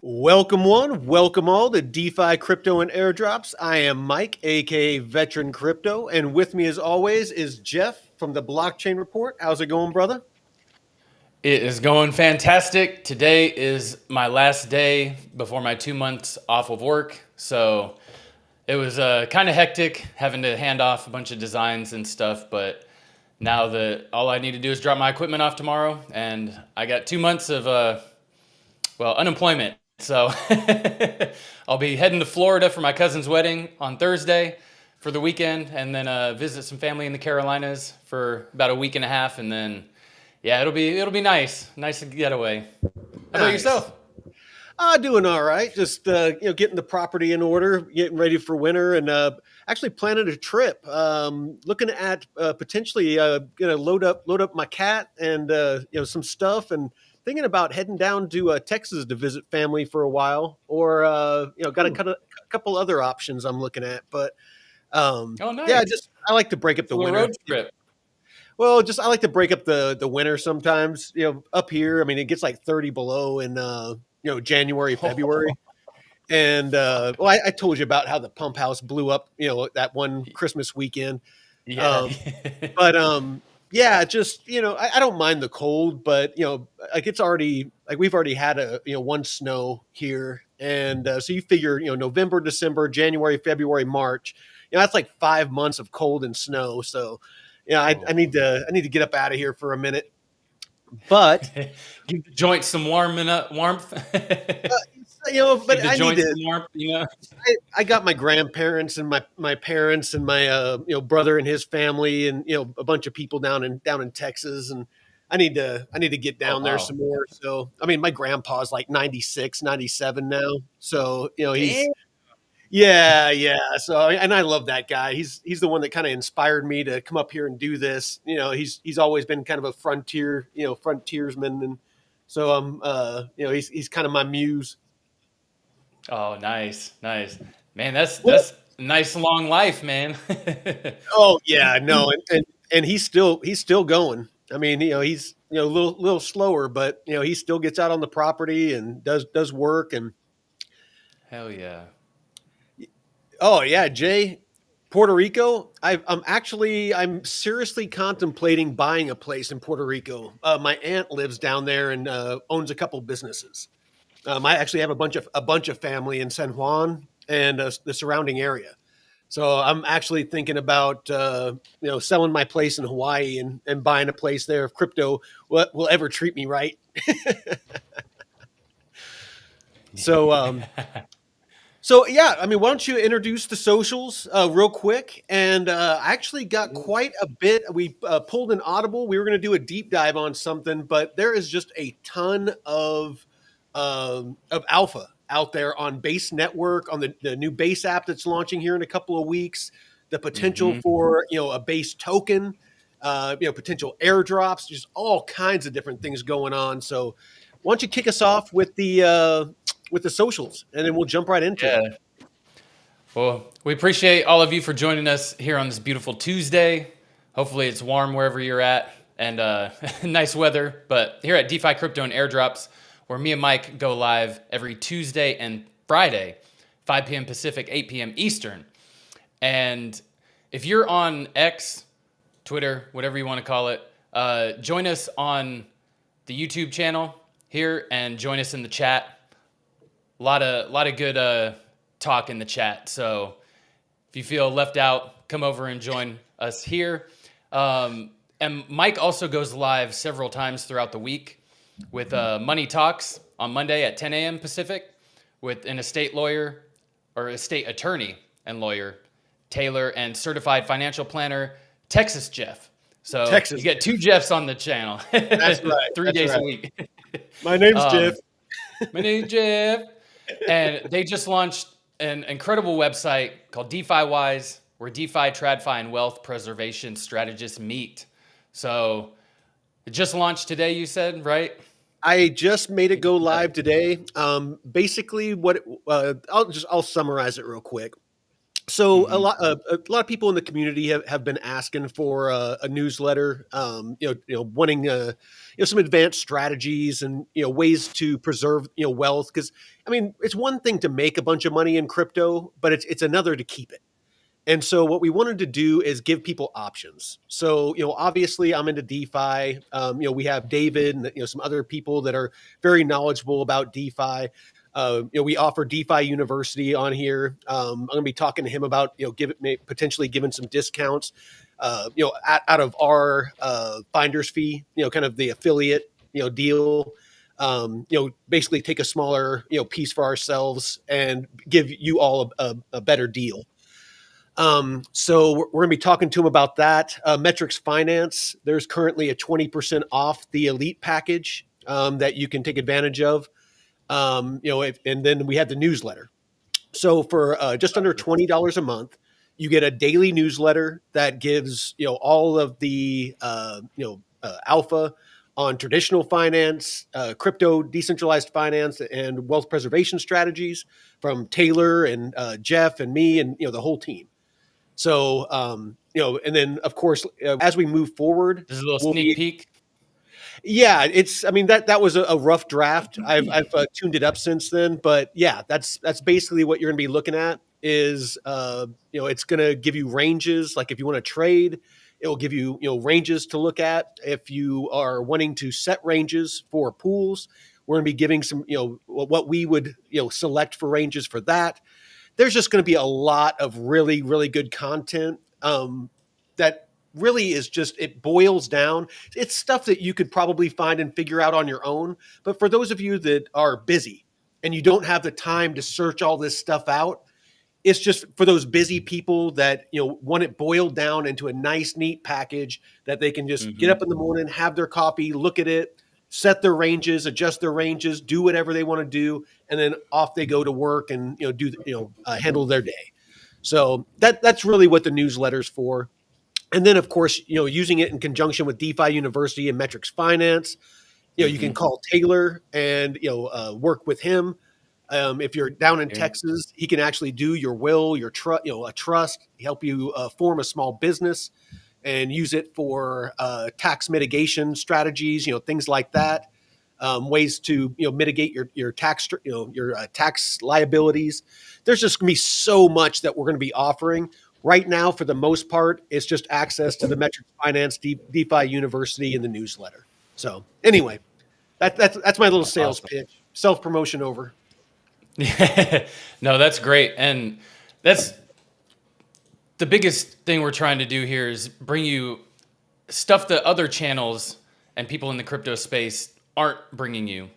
Welcome one, welcome all to DeFi Crypto and Airdrops. I am Mike, aka Veteran Crypto, and with me as always is Jeff from the Blockchain Report. How's it going, brother? It is going fantastic. Today is my last day before my 2 months off of work. So it was kind of hectic having to hand off a bunch of designs and stuff. But now that all I need to do is drop my equipment off tomorrow, and I got 2 months of, unemployment. So I'll be heading to Florida for my cousin's wedding on Thursday for the weekend, and then visit some family in the Carolinas for about a week and a half, and then yeah, it'll be nice getaway. How about Nice. yourself? Doing all right. Just getting the property in order, getting ready for winter, and actually planning a trip. Looking at potentially gonna load up my cat and some stuff, and thinking about heading down to Texas to visit family for a while, or got a, Ooh. a couple other options I'm looking at, but Oh, yeah, nice. just I like to break up It's a the little winter. road trip. Well, just I like to break up the winter sometimes. Up here, I mean, it gets like 30 below in January, February. And I told you about how the pump house blew up, that one Christmas weekend. Yeah. Um, but yeah, just I don't mind the cold, but like it's already like we've already had one snow here, and so you figure November, December, January, February, March, that's like 5 months of cold and snow. So I Oh. need to get up out of here for a minute, but Give the joints some warmth. but Give the I need joints to. some warmth. I got my grandparents and my parents and my brother and his family and a bunch of people down in Texas, and I need to get Oh, down there wow. some more. So I mean, my grandpa's like 96, 97 now, so he's Damn. yeah. So and I love that guy. He's the one that kind of inspired me to come up here and do this. He's always been kind of a frontiersman, and so he's kind of my muse. Oh, nice. Man, that's Well, that's a nice long life, man. oh yeah, no, and he's still going. I mean, he's a little slower, but he still gets out on the property and does work. And Hell yeah. oh yeah, Jay, Puerto Rico. I'm seriously contemplating buying a place in Puerto Rico. My aunt lives down there and owns a couple businesses. I actually have a bunch of family in San Juan and the surrounding area. So I'm actually thinking about selling my place in Hawaii and buying a place there if crypto will ever treat me right. So so yeah, I mean, why don't you introduce the socials real quick? And I actually got quite a bit. We pulled an audible. We were going to do a deep dive on something, but there is just a ton of alpha out there on Base Network, on the new Base app that's launching here in a couple of weeks. The potential Hmm. for a Base token, potential airdrops, just all kinds of different things going on. So why don't you kick us off with the socials, and then we'll jump right into it. Yeah. Well, we appreciate all of you for joining us here on this beautiful Tuesday. Hopefully, it's warm wherever you're at and nice weather. But here at DeFi Crypto and Airdrops, where me and Mike go live every Tuesday and Friday, 5 p.m. Pacific, 8 p.m. Eastern. And if you're on X, Twitter, whatever you want to call it, join us on the YouTube channel here and join us in the chat. A lot of good talk in the chat. So if you feel left out, come over and join us here. And Mike also goes live several times throughout the week with Money Talks on Monday at 10 a.m. Pacific with an estate lawyer or estate attorney and lawyer, Taylor, and certified financial planner, Texas Jeff. So you Texas. get two Jeffs on the channel, That's right. three That's days a right. week. My name's Jeff. Um, my name's Jeff. And they just launched an incredible website called DeFi Wise, where DeFi, TradFi, and wealth preservation strategists meet. So it just launched today, you said, right? I just made it go live today. Basically, I'll summarize it real quick. So Hmm. a lot of people in the community have been asking for a newsletter, wanting some advanced strategies and ways to preserve wealth. Because I mean, it's one thing to make a bunch of money in crypto, but it's another to keep it. And so what we wanted to do is give people options. So, obviously I'm into DeFi. We have David and some other people that are very knowledgeable about DeFi. We offer DeFi University on here. I'm going to be talking to him about potentially giving some discounts. Out of our finder's fee, kind of the affiliate deal. Basically take a smaller piece for ourselves and give you all a better deal. So we're going to be talking to him about that. Metrics Finance, there's currently a 20% off the elite package that you can take advantage of. And then we have the newsletter. So for just under $20 a month, you get a daily newsletter that gives all of the alpha on traditional finance, crypto, decentralized finance, and wealth preservation strategies from Taylor and Jeff and me and the whole team. So, and then of course, as we move forward, This is a little we'll sneak be, peek. yeah, I mean, that was a rough draft. I've tuned it up since then, but yeah, that's basically what you're going to be looking at is, it's going to give you ranges. Like if you want to trade, it will give you, ranges to look at. If you are wanting to set ranges for pools, we're going to be giving some, what we would, select for ranges for that. There's just going to be a lot of really, really good content that really is just, it boils down. It's stuff that you could probably find and figure out on your own. But for those of you that are busy and you don't have the time to search all this stuff out, it's just for those busy people that want it boiled down into a nice, neat package that they can just get Hmm. up in the morning, have their coffee, look at it, set their ranges, adjust their ranges, do whatever they want to do, and then off they go to work and handle their day. So that's really what the newsletter's for. And then, of course, using it in conjunction with DeFi University and Metrics Finance, you can Hmm. call Taylor and work with him. If you're down in Here. Texas, he can actually do your will, your trust, a trust, help you form a small business and use it for tax mitigation strategies, things like that. Ways to mitigate your tax your tax liabilities. There's just going to be so much that we're going to be offering. Right now, for the most part, it's just access to the Metrics Finance DeFi University and the newsletter. So anyway, that's my little sales Awesome. pitch. Self promotion over. No, that's great. And that's the biggest thing we're trying to do here is bring you stuff that other channels and people in the crypto space aren't bringing you.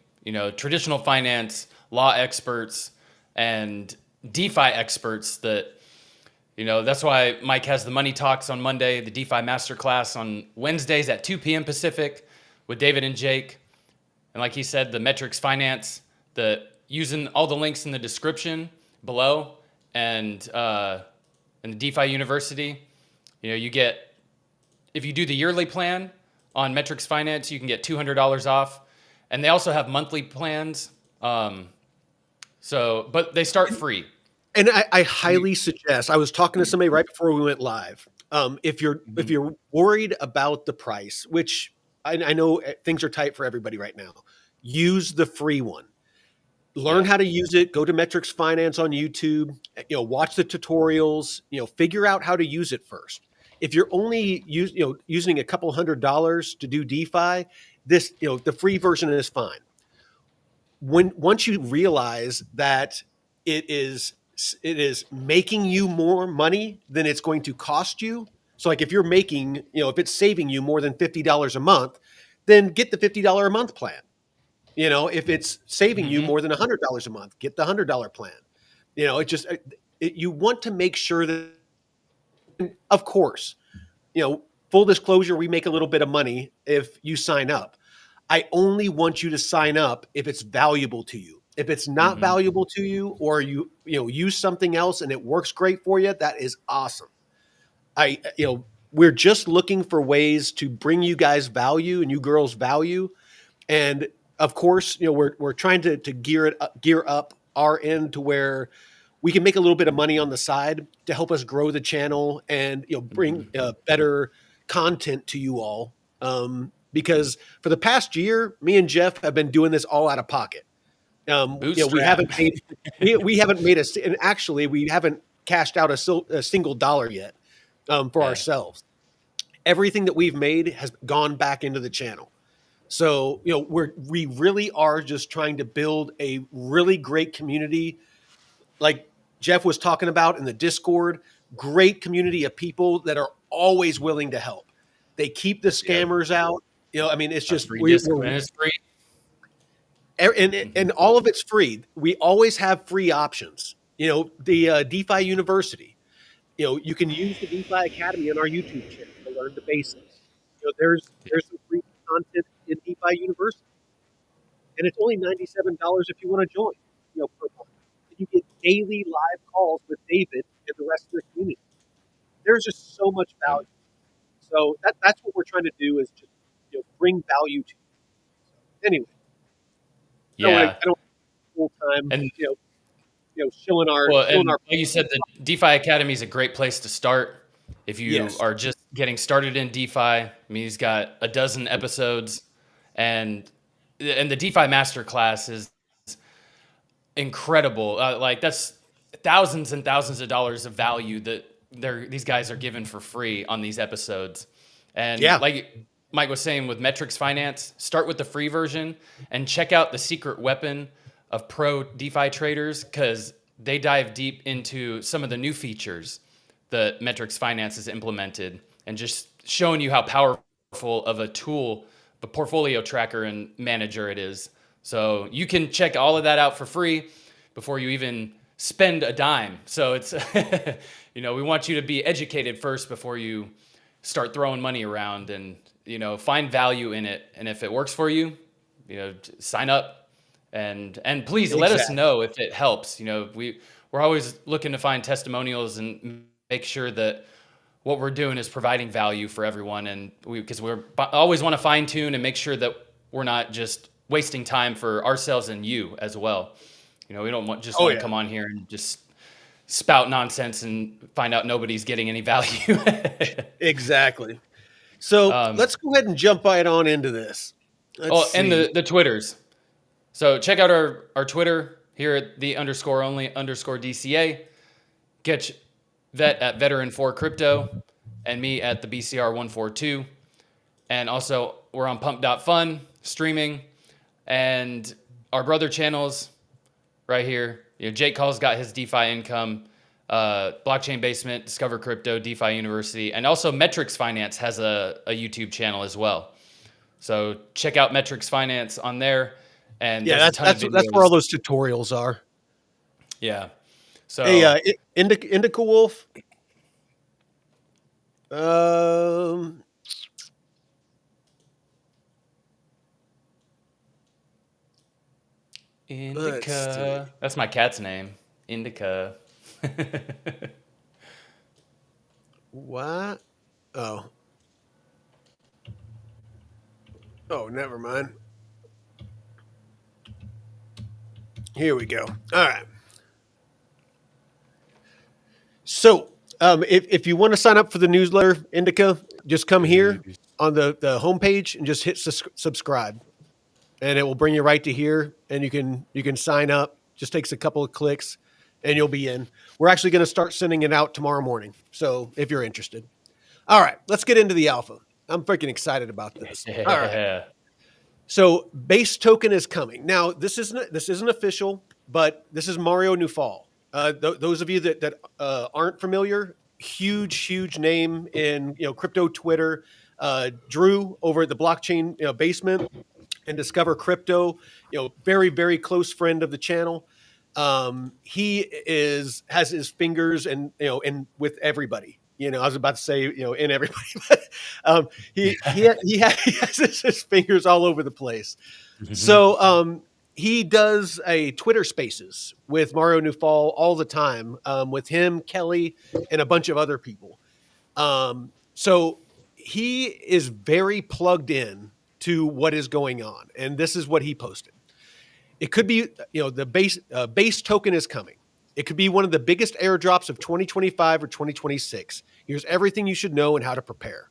Traditional finance, law experts, and DeFi experts that's why Mike has the Money Talks on Monday, the DeFi Masterclass on Wednesdays at 2 p.m. Pacific with David and Jake. And like he said, the Metrics Finance, using all the links in the description below, and the DeFi University, you get, if you do the yearly plan on Metrics Finance, you can get $200 off, and they also have monthly plans. But they start free. And I highly suggest. I was talking to somebody right before we went live. If you're worried about the price, which I know things are tight for everybody right now, use the free one. Learn Yeah. how to use it. Go to Metrics Finance on YouTube. Watch the tutorials. Figure out how to use it first. If you're only using a couple $100 to do DeFi, the free version is fine. Once you realize that it is making you more money than it's going to cost you. So like if you're making, if it's saving you more than $50 a month, then get the $50 a month plan. If it's saving you Hmm. more than $100 a month, get the $100 plan. You want to make sure that, of course, full disclosure, we make a little bit of money if you sign up. I only want you to sign up if it's valuable to you. If it's not Hmm. valuable to you, or you use something else and it works great for you, that is awesome. We're just looking for ways to bring you guys value and you girls value. And of course, we're trying to gear up our end to where we can make a little bit of money on the side to help us grow the channel and bring better content to you all. Because for the past year, me and Jeff have been doing this all out of pocket. We Bootstrap. haven't made we haven't made and actually we haven't cashed out a single dollar yet for ourselves. Everything that we've made has gone back into the channel. So we really are just trying to build a really great community, like Jeff was talking about in the Discord. Great community of people that are always willing to help. They keep the scammers out. I mean, it's just it's free. And all of it's free. We always have free options. The DeFi University. You can use the DeFi Academy on our YouTube channel to learn the basics. There's some free content in DeFi University, and it's only $97 if you want to join. Per month. And you get daily live calls with David and the rest of the community. There's just so much value. So that's what we're trying to do, is just bring value to you. So anyway. Yeah. I don't full time, and showing our. Like you said, the DeFi Academy is a great place to start if you are just getting started in DeFi. I mean, he's got a dozen episodes, and the DeFi Masterclass is incredible. Like, that's thousands and thousands of dollars of value that these guys are given for free on these episodes. And like Mike was saying with Metrics Finance, start with the free version and check out the secret weapon of pro DeFi traders, because they dive deep into some of the new features that Metrics Finance has implemented, and just showing you how powerful of a tool, the portfolio tracker and manager it is. So you can check all of that out for free before you even spend a dime. So it's, we want you to be educated first before you start throwing money around, and find value in it. And if it works for you, sign up, and please let us know if it helps. We're always looking to find testimonials and make sure that what we're doing is providing value for everyone. And because we always want to fine tune and make sure that we're not just wasting time for ourselves and you as well. We don't want to come on here and just spout nonsense and find out nobody's getting any value. Exactly. So let's go ahead and jump right on into this. And the Twitters. So check out our Twitter here at the _only_DCA. Catch Vet at Veteran4Crypto and me at the BCR142. And also we're on Pump.fun streaming, and our brother channels right here. Jake Call's got his DeFi income, Blockchain Basement, Discover Crypto, DeFi University, and also Metrics Finance has a YouTube channel as well. So check out Metrics Finance on there. And that's where all those tutorials are. Yeah. So hey, Indica Wolf. Indica. That's my cat's name. Indica. What? Oh, never mind. Here we go. All right. So if you want to sign up for the newsletter, Indica, just come here on the homepage and just hit subscribe, and it will bring you right to here, and you can sign up. Just takes a couple of clicks, and you'll be in. We're actually going to start sending it out tomorrow morning, so if you're interested. All right, let's get into the alpha. I'm freaking excited about this. All right. So base token is coming. Now, this isn't official, but this is Mario Nufal. Those of you that aren't familiar, huge name in crypto Twitter. Drew over at the Blockchain Basement and Discover Crypto, very, very close friend of the channel. He has his fingers and with everybody. I was about to say in everybody, but he has his fingers all over the place. Mm-hmm. So he does a Twitter Spaces with Mario Nufal all the time, with him, Kelly, and a bunch of other people. So he is very plugged in to what is going on, and this is what he posted. It could be, the base token is coming. It could be one of the biggest airdrops of 2025 or 2026. Here's everything you should know and how to prepare.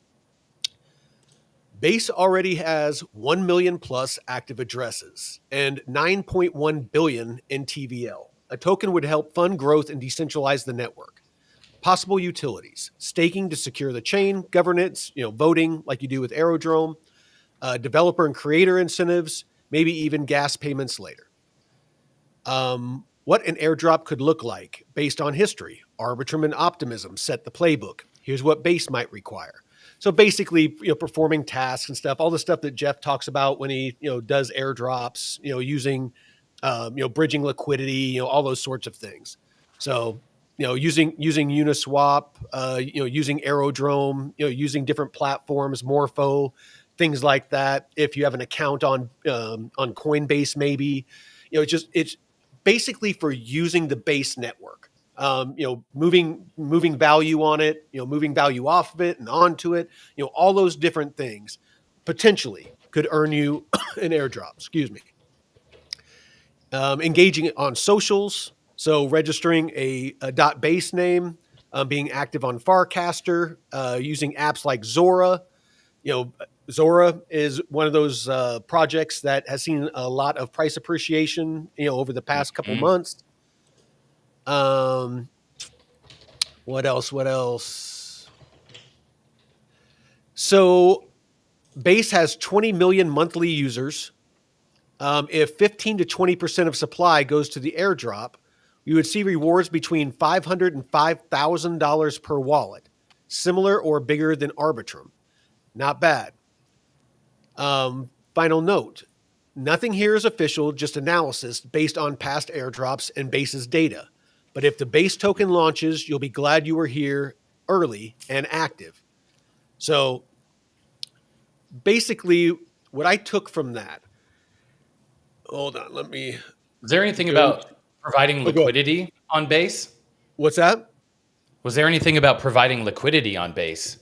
Base already has 1 million plus active addresses and 9.1 billion in TVL. A token would help fund growth and decentralize the network. Possible utilities: staking to secure the chain, governance, voting like you do with Aerodrome, developer and creator incentives, maybe even gas payments later. What an airdrop could look like based on history. Arbitrum and Optimism set the playbook. Here's what Base might require. So basically, performing tasks and stuff, all the stuff that Jeff talks about when he, does airdrops, using, bridging liquidity, all those sorts of things. So, using Uniswap, using Aerodrome, using different platforms, Morpho, things like that. If you have an account on Coinbase, maybe, it's basically for using the Base network. Moving value on it, moving value off of it and onto it, all those different things potentially could earn you an airdrop. Excuse me. Engaging it on socials, so registering a .base name, being active on Farcaster, using apps like Zora. Zora is one of those projects that has seen a lot of price appreciation, over the past couple months. What else? So Base has 20 million monthly users. If 15 to 20% of supply goes to the airdrop, you would see rewards between $500 and $5,000 per wallet, similar or bigger than Arbitrum. Not bad. Final note: nothing here is official, just analysis based on past airdrops and Base's data. But if the Base token launches, you'll be glad you were here early and active. So basically, what I took from that, hold on, let me. Is there anything about providing liquidity on Base? What's that? Was there anything about providing liquidity on Base?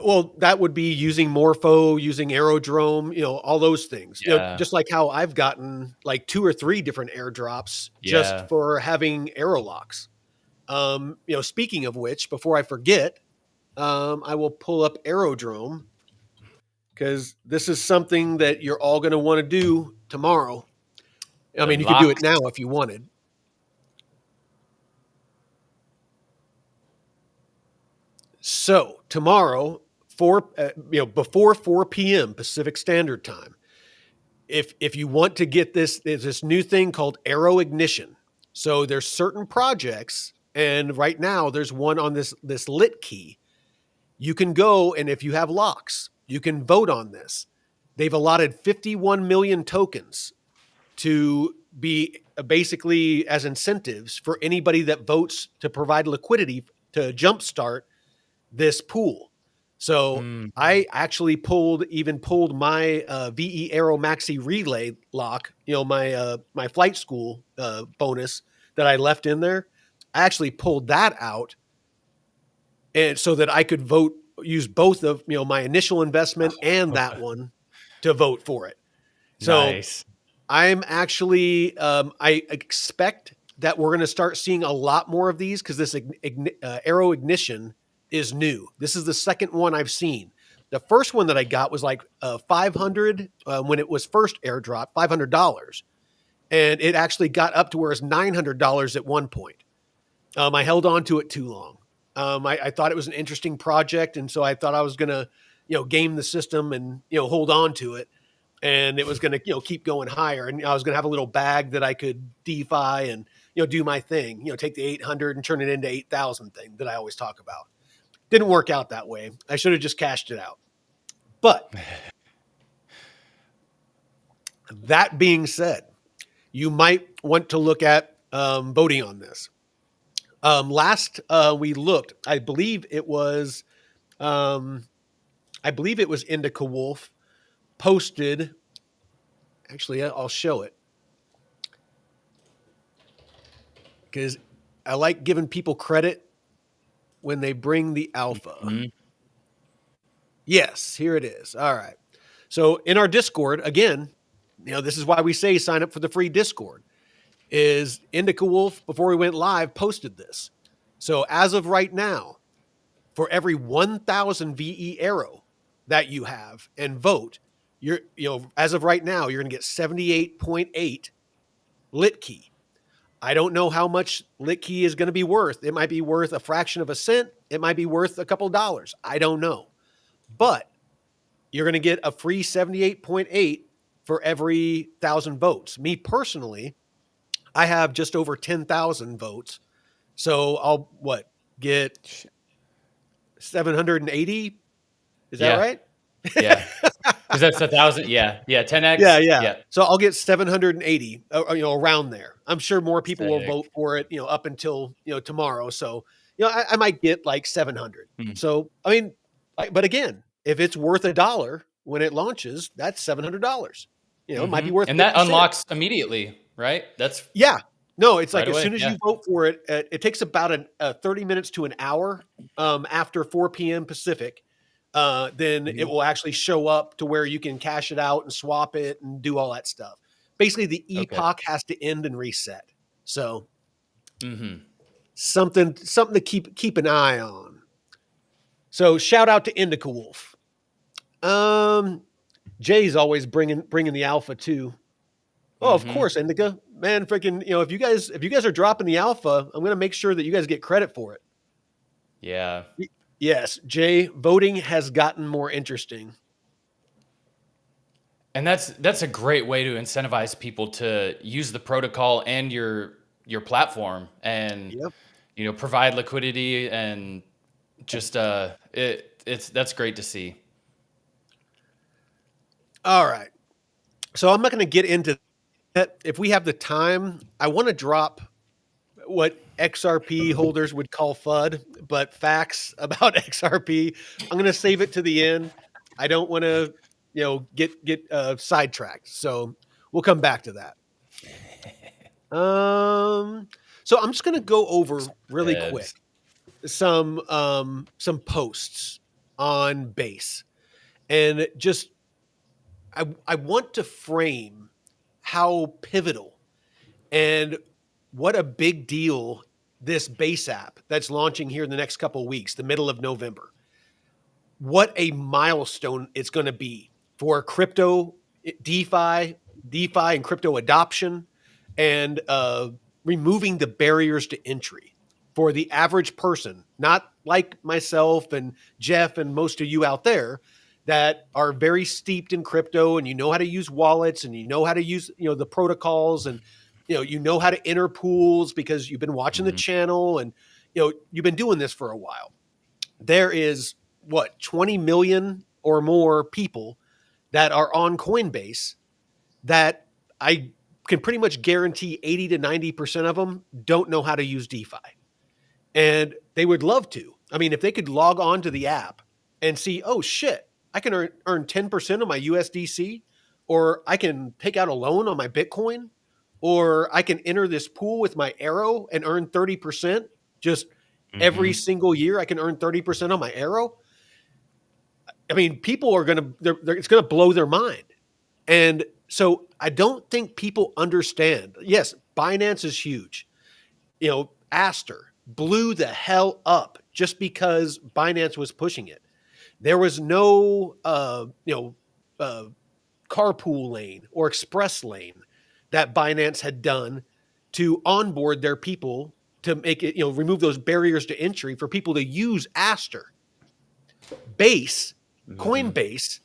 Well, that would be using Morpho, using Aerodrome, all those things. Yeah. Just like how I've gotten like 2 or 3 different airdrops just for having Aerolocks. Speaking of which, before I forget, I will pull up Aerodrome because this is something that you're all going to want to do tomorrow. I mean, you could do it now if you wanted. So tomorrow, before 4 p.m. Pacific Standard Time, if you want to get this, there's this new thing called Aero Ignition. So there's certain projects, and right now there's one on this lit key. You can go, and if you have locks, you can vote on this. They've allotted 51 million tokens to be basically as incentives for anybody that votes to provide liquidity to jumpstart this pool. So I actually pulled my VE Aero Maxi Relay lock, my flight school bonus that I left in there. I actually pulled that out, and so that I could use both of my initial investment and that one to vote for it. So nice. I'm actually I expect that we're going to start seeing a lot more of these because this Aero Ignition is new. This is the second one I've seen. The first one that I got was like $500 when it was first airdrop, $500, and it actually got up to where it's $900 at one point. I held on to it too long. I thought it was an interesting project, and so I thought I was going to, game the system and hold on to it, and it was going to keep going higher, and I was going to have a little bag that I could DeFi and do my thing, take the 800 and turn it into 8,000 thing that I always talk about. Didn't work out that way. I should have just cashed it out. But that being said, you might want to look at voting on this. Last we looked, I believe it was Indica Wolf posted. Actually, I'll show it because I like giving people credit when they bring the alpha. Mm-hmm. Yes, here it is. All right. So in our Discord, again, this is why we say sign up for the free Discord. is Indica Wolf, before we went live, posted this. So as of right now, for every 1,000 VE arrow that you have and vote, as of right now, you're going to get 78.8 lit key. I don't know how much lit key is going to be worth. It might be worth a fraction of a cent. It might be worth a couple of dollars. I don't know. But you're going to get a free 78.8 for every 1,000 votes. Me personally, I have just over 10,000 votes. So I'll get 780? Is that right? Yeah. Because that's 1,000. Yeah. 10x. Yeah. So I'll get 780, around there. I'm sure more people will vote for it, up until, tomorrow. So, I might get like 700. So, but again, if it's worth $1 when it launches, that's $700. It might be worth, and that unlocks immediately, right? That's No, it's like right as soon as you vote for it, it takes about 30 minutes to an hour after 4 p.m. Pacific. Then it will actually show up to where you can cash it out and swap it and do all that stuff. Basically, the epoch has to end and reset. So something to keep an eye on. So shout out to Indica Wolf. Jay's always bringing the alpha too. Oh, of course, Indica. Man, freaking, if you guys are dropping the alpha, I'm going to make sure that you guys get credit for it. Yeah. Yes, Jay, voting has gotten more interesting. And that's a great way to incentivize people to use the protocol and your platform and provide liquidity and just that's great to see. All right. So I'm not going to get into that. If we have the time, I want to drop what XRP holders would call FUD, but facts about XRP. I'm going to save it to the end. I don't want to, get sidetracked. So we'll come back to that. So I'm just going to go over really quick some posts on Base, and just I want to frame how pivotal and what a big deal this Base app that's launching here in the next couple of weeks, the middle of November, what a milestone it's going to be for crypto, DeFi and crypto adoption, and removing the barriers to entry for the average person, not like myself and Jeff and most of you out there that are very steeped in crypto and how to use wallets and how to use the protocols and how to enter pools because you've been watching the channel and you've been doing this for a while. There is 20 million or more people that are on Coinbase that I can pretty much guarantee 80 to 90% of them don't know how to use DeFi. And they would love to. I mean, if they could log on to the app and see, oh shit, I can earn 10% of my USDC, or I can take out a loan on my Bitcoin, or I can enter this pool with my Arrow and earn 30%. Just every single year, I can earn 30% on my Arrow. I mean, people are it's going to blow their mind. And so I don't think people understand. Yes, Binance is huge. Aster blew the hell up just because Binance was pushing it. There was no, carpool lane or express lane that Binance had done to onboard their people to make it, remove those barriers to entry for people to use Aster. Base, Coinbase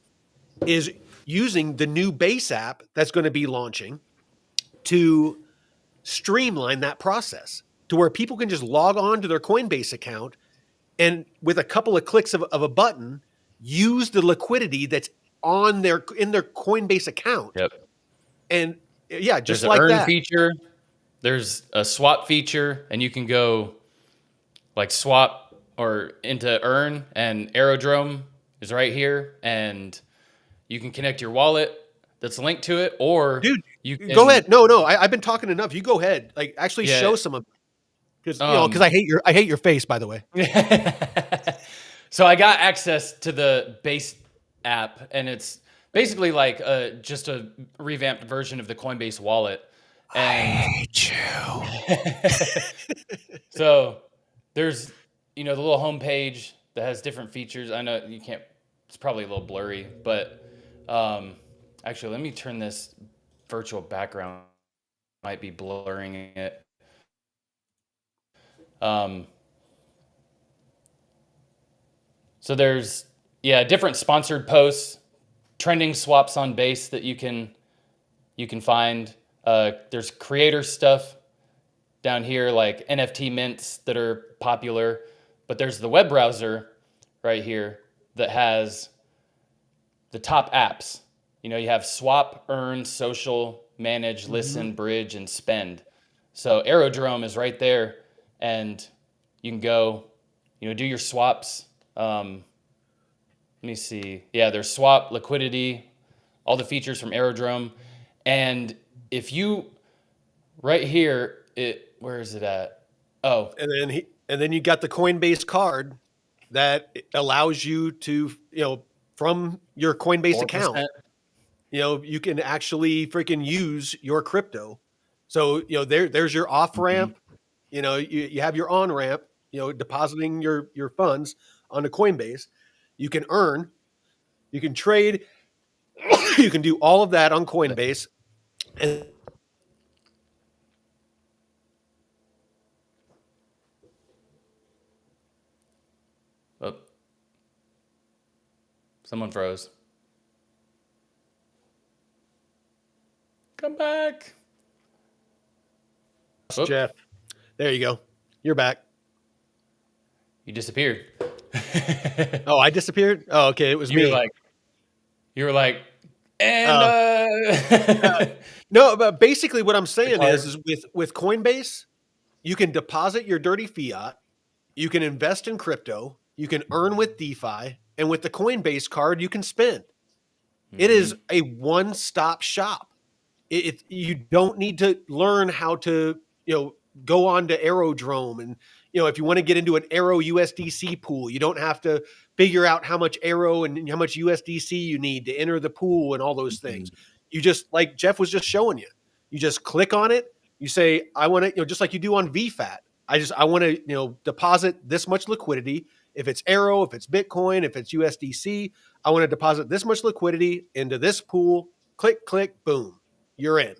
is using the new Base app that's going to be launching to streamline that process to where people can just log on to their Coinbase account and with a couple of clicks of a button, use the liquidity that's in their Coinbase account. Yep. And yeah, just there's an like earn that. feature. There's a swap feature, and you can go like swap or into earn, and Aerodrome is right here, and you can connect your wallet that's linked to it, or dude, you can, go ahead. No, I've been talking enough. You go ahead. Like actually show some of because because I hate your face, by the way. So I got access to the Base app, and it's basically like just a revamped version of the Coinbase wallet. And hate so there's, the little homepage that has different features. I know you can't, it's probably a little blurry, but actually, let me turn this virtual background, might be blurring it. So there's, different sponsored posts, trending swaps on base that you can find. There's creator stuff down here, like NFT mints that are popular. But there's the web browser right here that has the top apps. You have swap, earn, social, manage, listen, bridge, and spend. So Aerodrome is right there, and you can go, do your swaps. Let me see. Yeah, there's swap, liquidity, all the features from Aerodrome. And if you, right here, where is it at? Oh, And then you got the Coinbase card that allows you to, from your Coinbase account, 4%. you can actually freaking use your crypto. So, there's your off ramp. You have your on ramp, depositing your funds onto Coinbase. You can earn, you can trade, you can do all of that on Coinbase. And Oh, someone froze. Come back. Oop, Jeff, there you go. You're back. you disappeared. Oh, I disappeared? Oh, okay. It was You were me. like, you were like, and No, but basically what I'm saying card. is with Coinbase, you can deposit your dirty fiat, you can invest in crypto, you can earn with DeFi, and with the Coinbase card, you can spend. It is a one-stop shop. You don't need to learn how to, go on to Aerodrome. And, if you want to get into an Aero USDC pool, you don't have to figure out how much Aero and how much USDC you need to enter the pool and all those things. You just, like Jeff was just showing you just click on it. You say, I want to, just like you do on VFAT. I want to, deposit this much liquidity. If it's Aero, if it's Bitcoin, if it's USDC, I want to deposit this much liquidity into this pool. Click, click, boom. You're in.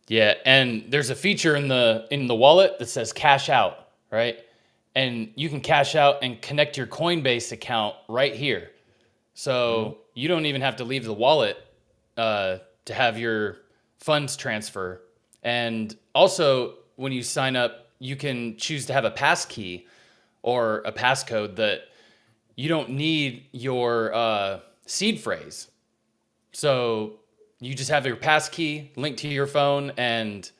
Yeah, and there's a feature in the wallet that says cash out, right? And you can cash out and connect your Coinbase account right here. So you don't even have to leave the wallet to have your funds transfer. And also, when you sign up, you can choose to have a pass key or a passcode that you don't need your seed phrase. So you just have your pass key linked to your phone, and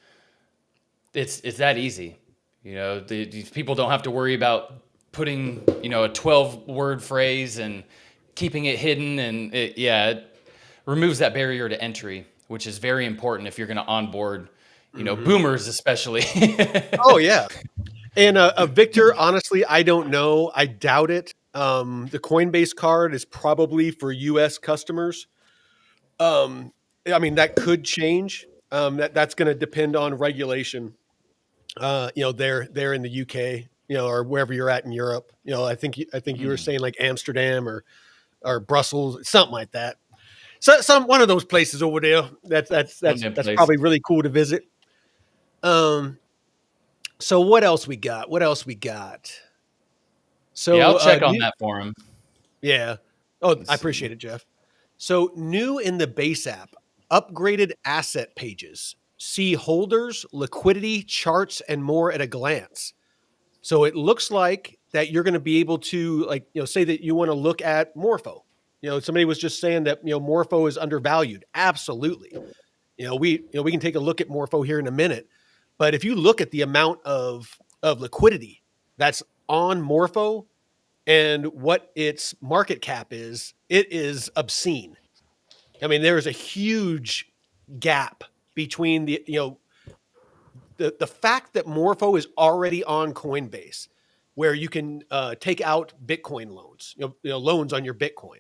it's that easy. These people don't have to worry about putting a 12-word phrase and keeping it hidden, and it removes that barrier to entry, which is very important if you're going to onboard boomers especially. Oh yeah. And Victor, honestly, I don't know. I doubt it. The Coinbase card is probably for U.S. customers. I mean, that could change. That's going to depend on regulation. There in the UK, or wherever you're at in Europe. I think you were saying like Amsterdam or Brussels, something like that. So one of those places over there. That's Place. probably really cool to visit. So what else we got? So Yeah, I'll check on that for him. Yeah. Oh, I appreciate it, Jeff. So new in the base app, upgraded asset pages. See holders, liquidity, charts, and more at a glance. So it looks like that you're going to be able to, like, say that you want to look at Morpho. Somebody was just saying that, Morpho is undervalued. Absolutely. We can take a look at Morpho here in a minute. But if you look at the amount of liquidity that's on Morpho and what its market cap is, it is obscene. I mean, there is a huge gap between the fact that Morpho is already on Coinbase, where you can take out Bitcoin loans, loans on your Bitcoin.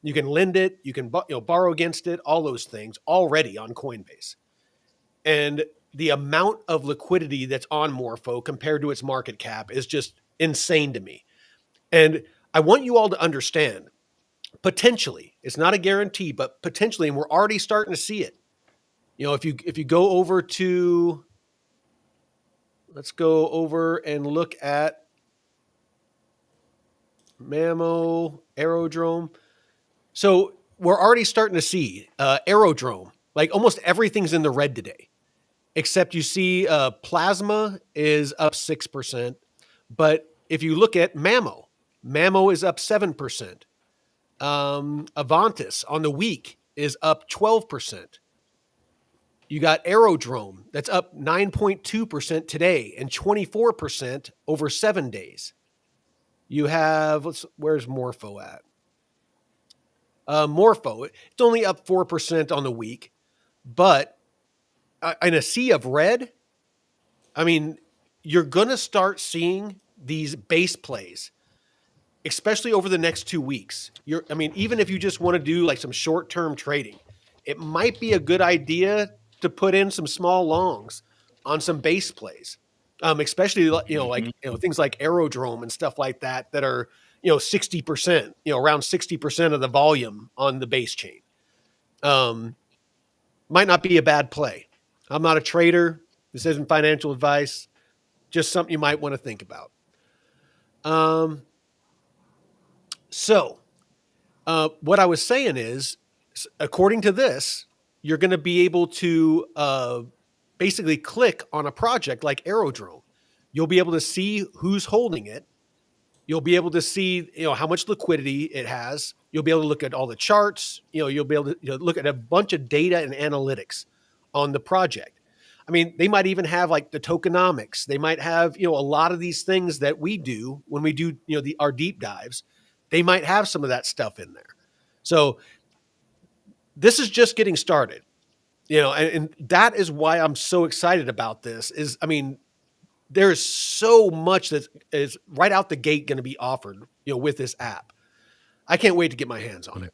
You can lend it, you can borrow against it, all those things already on Coinbase. and the amount of liquidity that's on Morpho compared to its market cap is just insane to me. And I want you all to understand, potentially, it's not a guarantee, but potentially, and we're already starting to see it. If you go over to, let's go over and look at Mammo, Aerodrome. So we're already starting to see Aerodrome, like almost everything's in the red today, except you see Plasma is up 6%. But if you look at Mammo is up 7%. Avantis on the week is up 12%. You got Aerodrome that's up 9.2% today and 24% over 7 days. You have, where's Morpho at? Morpho, it's only up 4% on the week, but in a sea of red, I mean, you're going to start seeing these base plays, especially over the next 2 weeks. Even if you just want to do like some short-term trading, it might be a good idea to put in some small longs on some base plays, especially things like Aerodrome and stuff like that are 60%, around 60% of the volume on the base chain. Might not be a bad play. I'm not a trader. This isn't financial advice. Just something you might want to think about. So what I was saying is, according to this, you're going to be able to basically click on a project like Aerodrome. You'll be able to see who's holding it. You'll be able to see, how much liquidity it has. You'll be able to look at all the charts. You'll be able to look at a bunch of data and analytics on the project. I mean, they might even have like the tokenomics. They might have, a lot of these things that we do when we do, our deep dives. They might have some of that stuff in there. So this is just getting started, and that is why I'm so excited about this there is so much that is right out the gate going to be offered, with this app. I can't wait to get my hands on it.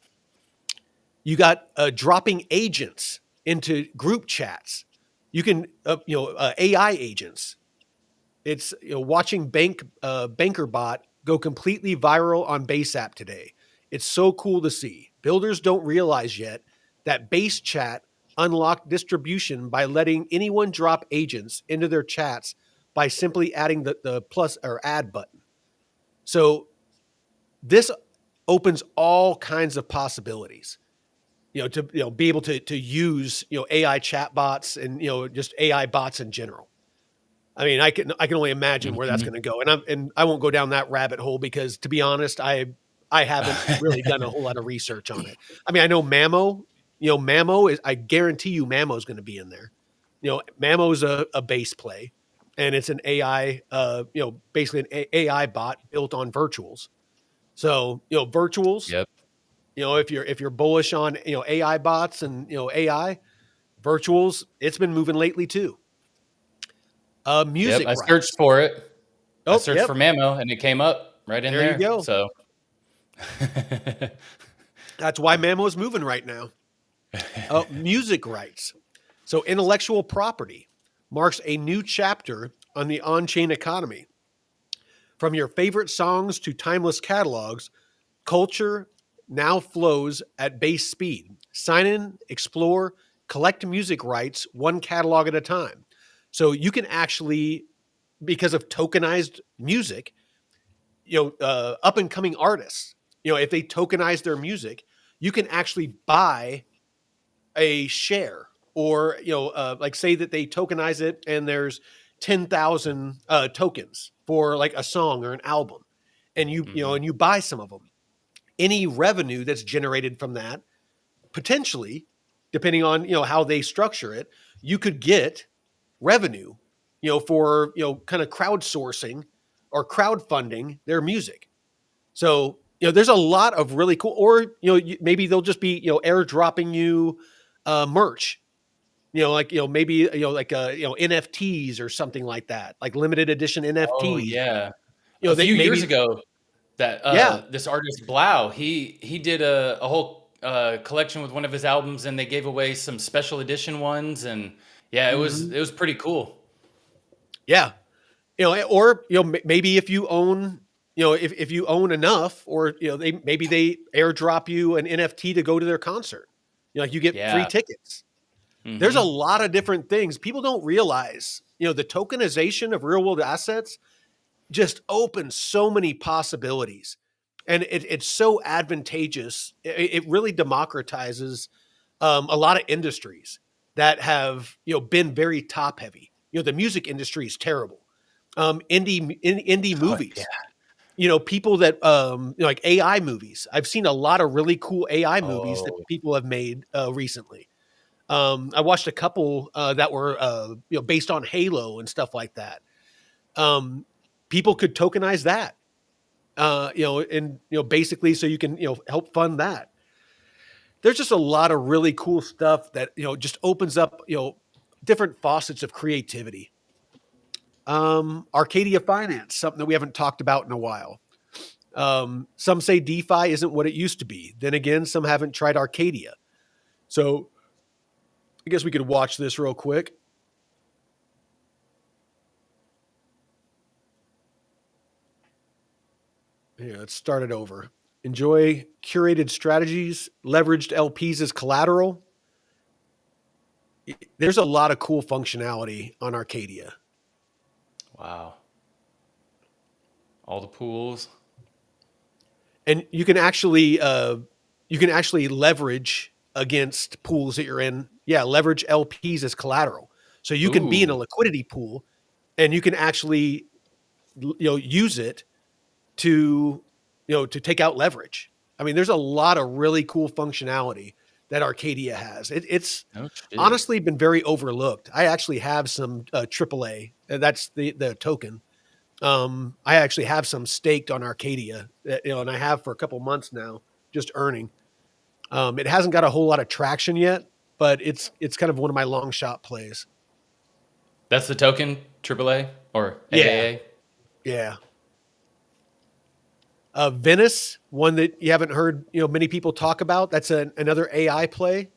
You got dropping agents into group chats. You can, AI agents. It's watching BankerBot go completely viral on Base app today. It's so cool to see. Builders don't realize yet that Base chat unlocked distribution by letting anyone drop agents into their chats by simply adding the plus or add button. So this opens all kinds of possibilities, to be able to use AI chatbots and just AI bots in general. I mean, I can only imagine where that's going to go, and I won't go down that rabbit hole because, to be honest, I haven't really done a whole lot of research on it. I mean, I know Mammo. Mammo is. I guarantee you, Mammo is going to be in there. Mammo is a base play, and it's an AI. Basically an AI bot built on virtuals. So virtuals. Yep. If you're bullish on AI bots and AI virtuals, it's been moving lately too. Music. Yep. I rights. searched for it. I searched Yep. for Mammo, and it came up right in there. You go. So that's why Mammo is moving right now. Music rights. So intellectual property marks a new chapter on the on-chain economy. From your favorite songs to timeless catalogs, culture now flows at base speed. Sign in, explore, collect music rights one catalog at a time. So you can actually, because of tokenized music, up and coming artists, if they tokenize their music, you can actually buy a share, or like say that they tokenize it and there's 10,000 tokens for like a song or an album, and you buy some of them. Any revenue that's generated from that, potentially, depending on how they structure it, you could get revenue, for kind of crowdsourcing or crowdfunding their music. So there's a lot of really cool, or maybe they'll just be airdropping you merch, maybe like NFTs or something like that, like limited edition NFTs. Oh yeah, a few years ago, that this artist Blau, he did a whole collection with one of his albums, and they gave away some special edition ones, and Yeah, Hmm. it was pretty cool. Yeah. Or maybe if you own, if you own enough, or maybe they airdrop you an NFT to go to their concert. You get free Yeah. tickets. There's a Hmm. lot of different things people don't realize. The tokenization of real world assets just opens so many possibilities, and it's so advantageous. It really democratizes a lot of industries that have been very top heavy. The music industry is terrible. Indie Oh, yeah. movies. People that like AI movies. I've seen a lot of really cool AI movies that Oh, people have made recently. I watched a couple that were based on Halo and stuff like that. Um, People could tokenize that, and basically so you can help fund that. There's just a lot of really cool stuff that just opens up different faucets of creativity. Arcadia Finance, something that we haven't talked about in a while. Some say DeFi isn't what it used to be. Then again, some haven't tried Arcadia. So I guess we could watch this real quick. Yeah, let's start it over. Enjoy curated strategies, leveraged LPs as collateral. There's a lot of cool functionality on Arcadia. wow. All the pools. And you can actually leverage against pools that you're in. Yeah, leverage LPs as collateral. So you can be in a Ooh. liquidity pool, and you can actually use it to to take out leverage. I mean, there's a lot of really cool functionality that Arcadia has. It's No shit. honestly been very overlooked. I actually have some AAA. That's the token. I actually have some staked on Arcadia, and I have for a couple months now, just earning. It hasn't got a whole lot of traction yet, but it's kind of one of my long shot plays. That's the token, AAA or Yeah, AAA? yeah. Venice, one that you haven't heard many people talk about. That's another AI play,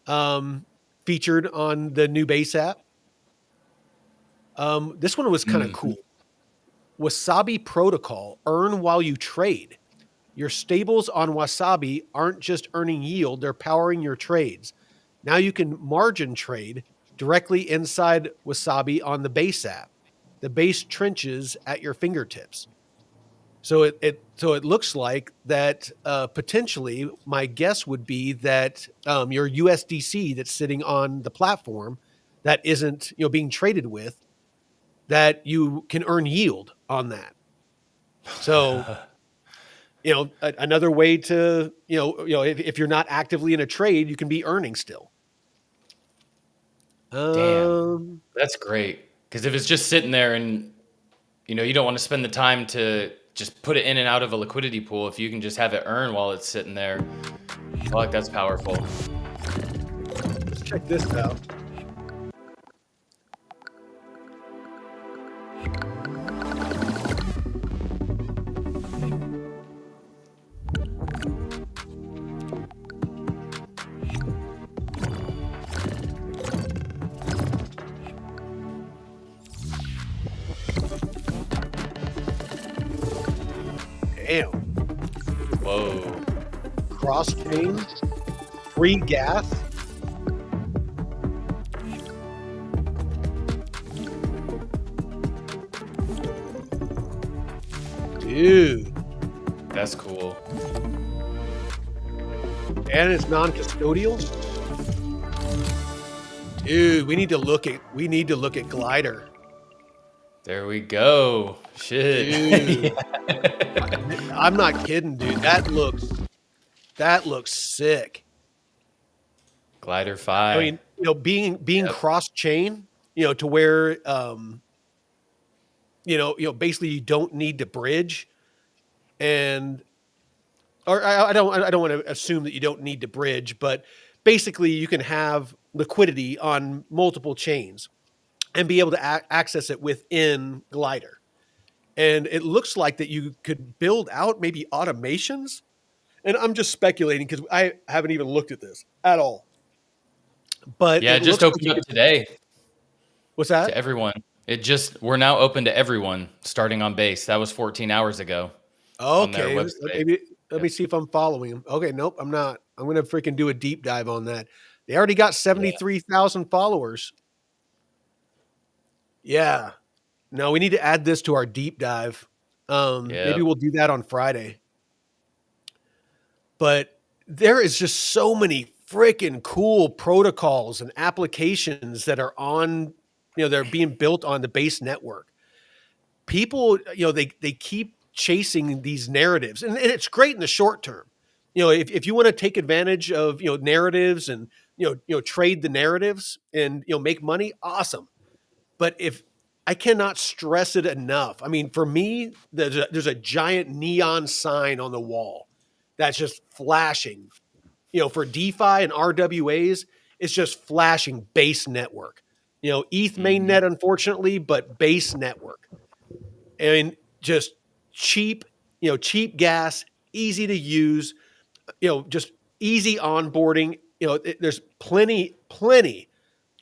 um, featured on the new base app. This one was kind of Mhm. cool. Wasabi Protocol, earn while you trade. Your stables on Wasabi aren't just earning yield, they're powering your trades. Now you can margin trade directly inside Wasabi on the base app. The base trenches at your fingertips. So it looks like that potentially my guess would be that your USDC that's sitting on the platform that isn't being traded with, that you can earn yield on that. So another way to if you're not actively in a trade, you can be earning still. Damn. Um, That's great. Because if it's just sitting there and you don't want to spend the time to just put it in and out of a liquidity pool, if you can just have it earn while it's sitting there, I feel like that's powerful. let's check this out. Damn, Whoa. cross chain, free gas. Dude, That's cool. and it's non-custodial. Dude, we need to look at Glider. There we go. Shit. Dude, Yeah. I'm not kidding, dude. That looks sick. Glider I Fi. mean, being Yep. cross chain, to where basically you don't need to bridge, and or I don't want to assume that you don't need to bridge, but basically you can have liquidity on multiple chains and be able to access it within Glider. And it looks like that you could build out maybe automations. And I'm just speculating because I haven't even looked at this at all. But Yeah, it it just looks like opened you up could, today. What's To that? everyone. We're now open to everyone starting on base. That was 14 hours ago on their Okay, website. maybe let Yep. me see if I'm following him. Okay, nope, I'm not. I'm gonna freaking do a deep dive on that. They already got Yeah. 73,000 followers. Yeah. No, we need to add this to our deep dive. Maybe Yep. we'll do that on Friday. But there is just so many freaking cool protocols and applications that are on, they're being built on the base network. People, they keep chasing these narratives, and it's great in the short term. If you want to take advantage of narratives and trade the narratives and make money, awesome. But if I cannot stress it enough, I mean, for me, there's a giant neon sign on the wall that's just flashing. For DeFi and RWAs, it's just flashing base network. ETH Hmm. mainnet, unfortunately, but base network. And just cheap, cheap gas, easy to use, just easy onboarding. There's plenty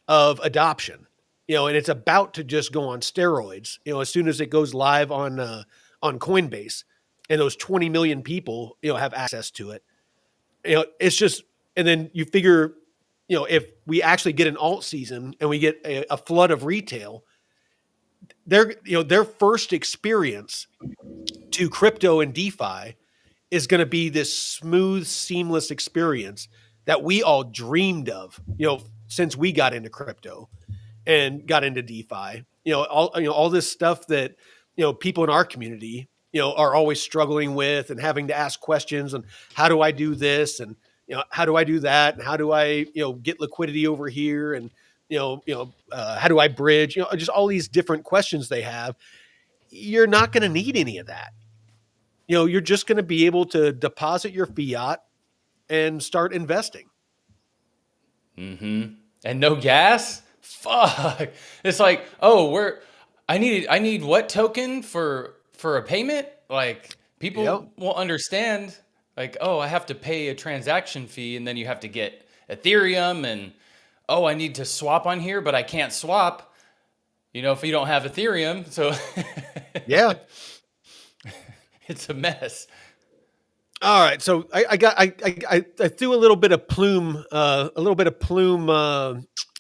of adoption, and it's about to just go on steroids, as soon as it goes live on Coinbase, and those 20 million people, have access to it. It's just, and then you figure, if we actually get an alt season and we get a flood of retail, their first experience to crypto and DeFi is going to be this smooth, seamless experience that we all dreamed of, since we got into crypto and got into DeFi. All this stuff that people in our community are always struggling with and having to ask questions and how do I do this and how do I do that and how do I get liquidity over here and how do I bridge, just all these different questions they have. You're not going to need any of that. You're just going to be able to deposit your fiat and start investing. Hmm. And no gas? Fuck. It's like, oh, I need what token for a payment? Like Yep. people will understand like, oh, I have to pay a transaction fee and then you have to get Ethereum and oh, I need to swap on here, but I can't swap, if you don't have Ethereum. So Yeah. it's a mess. All right, so I threw a little bit of plume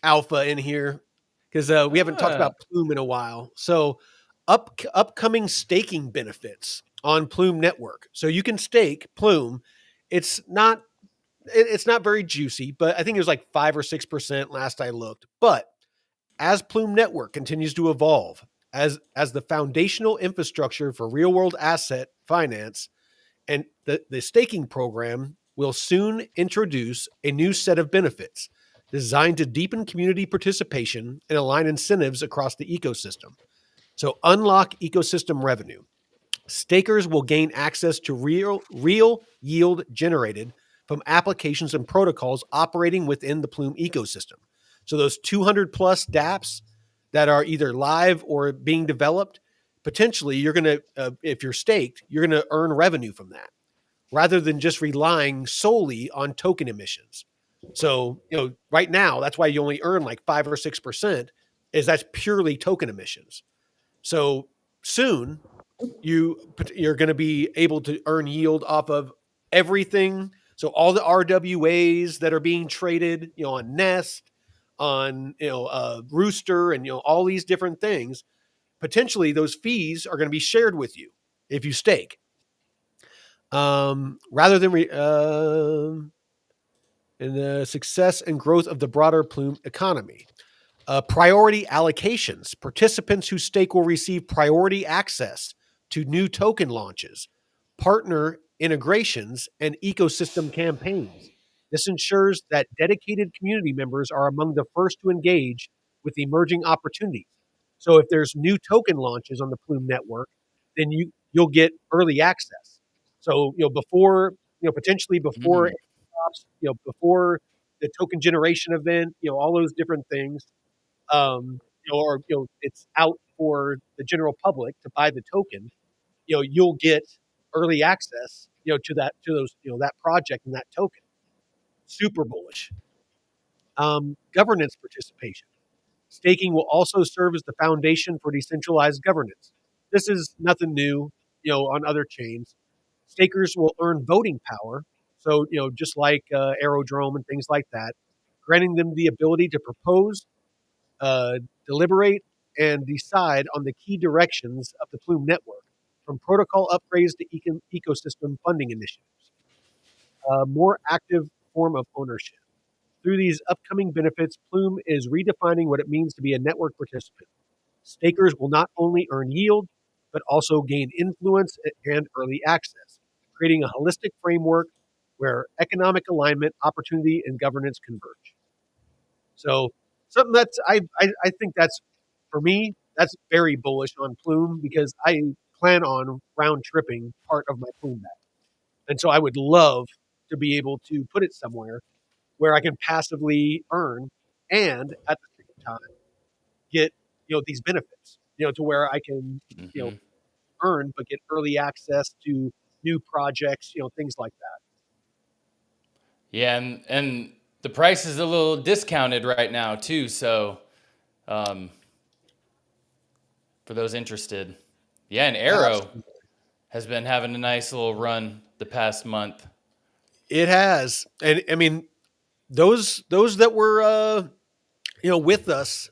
alpha in here because we haven't talked Ah. about plume in a while. So upcoming staking benefits on Plume Network. So you can stake Plume. It's not it's not very juicy, but I think it was like 5 or 6% last I looked. But as Plume Network continues to evolve as the foundational infrastructure for real world asset finance, and the staking program will soon introduce a new set of benefits designed to deepen community participation and align incentives across the ecosystem. So, unlock ecosystem revenue. Stakers will gain access to real yield generated from applications and protocols operating within the Plume ecosystem. So, those 200 plus dApps that are either live or being developed, potentially you're going to, if you're staked, you're going to earn revenue from that rather than just relying solely on token emissions. So, right now, that's why you only earn like 5 or 6%, is that's purely token emissions. So soon you're going to be able to earn yield off of everything. So all the RWAs that are being traded, on Nest, on Rooster, and all these different things, potentially those fees are going to be shared with you if you stake. Rather than in the success and growth of the broader Plume economy. Priority allocations. Participants who stake will receive priority access to new token launches, partner integrations, and ecosystem campaigns. This ensures that dedicated community members are among the first to engage with emerging opportunities. So if there's new token launches on the Plume network, then you'll get early access. So before potentially before Mm. airdrops, before the token generation event, all those different things, or it's out for the general public to buy the token, you'll get early access, to those, that project and that token. Super bullish. Governance participation. Staking will also serve as the foundation for decentralized governance. This is nothing new, on other chains. Stakers will earn voting power, so just like Aerodrome and things like that, granting them the ability to propose, uh, deliberate, and decide on the key directions of the Plume network, from protocol upgrades to ecosystem funding initiatives. A more active form of ownership. Through these upcoming benefits, Plume is redefining what it means to be a network participant. Stakers will not only earn yield, but also gain influence and early access, creating a holistic framework where economic alignment, opportunity, and governance converge. So, something that's I think that's, for me, that's very bullish on Plume, because I plan on round tripping part of my Plume back, and so I would love to be able to put it somewhere where I can passively earn and at the same time get these benefits, to where I can Hmm. earn but get early access to new projects, things like that. Yeah, and the price is a little discounted right now too. So um, for those interested, yeah, and Arrow Absolutely. has been having a nice little run the past month. It has, and I mean those that were with us,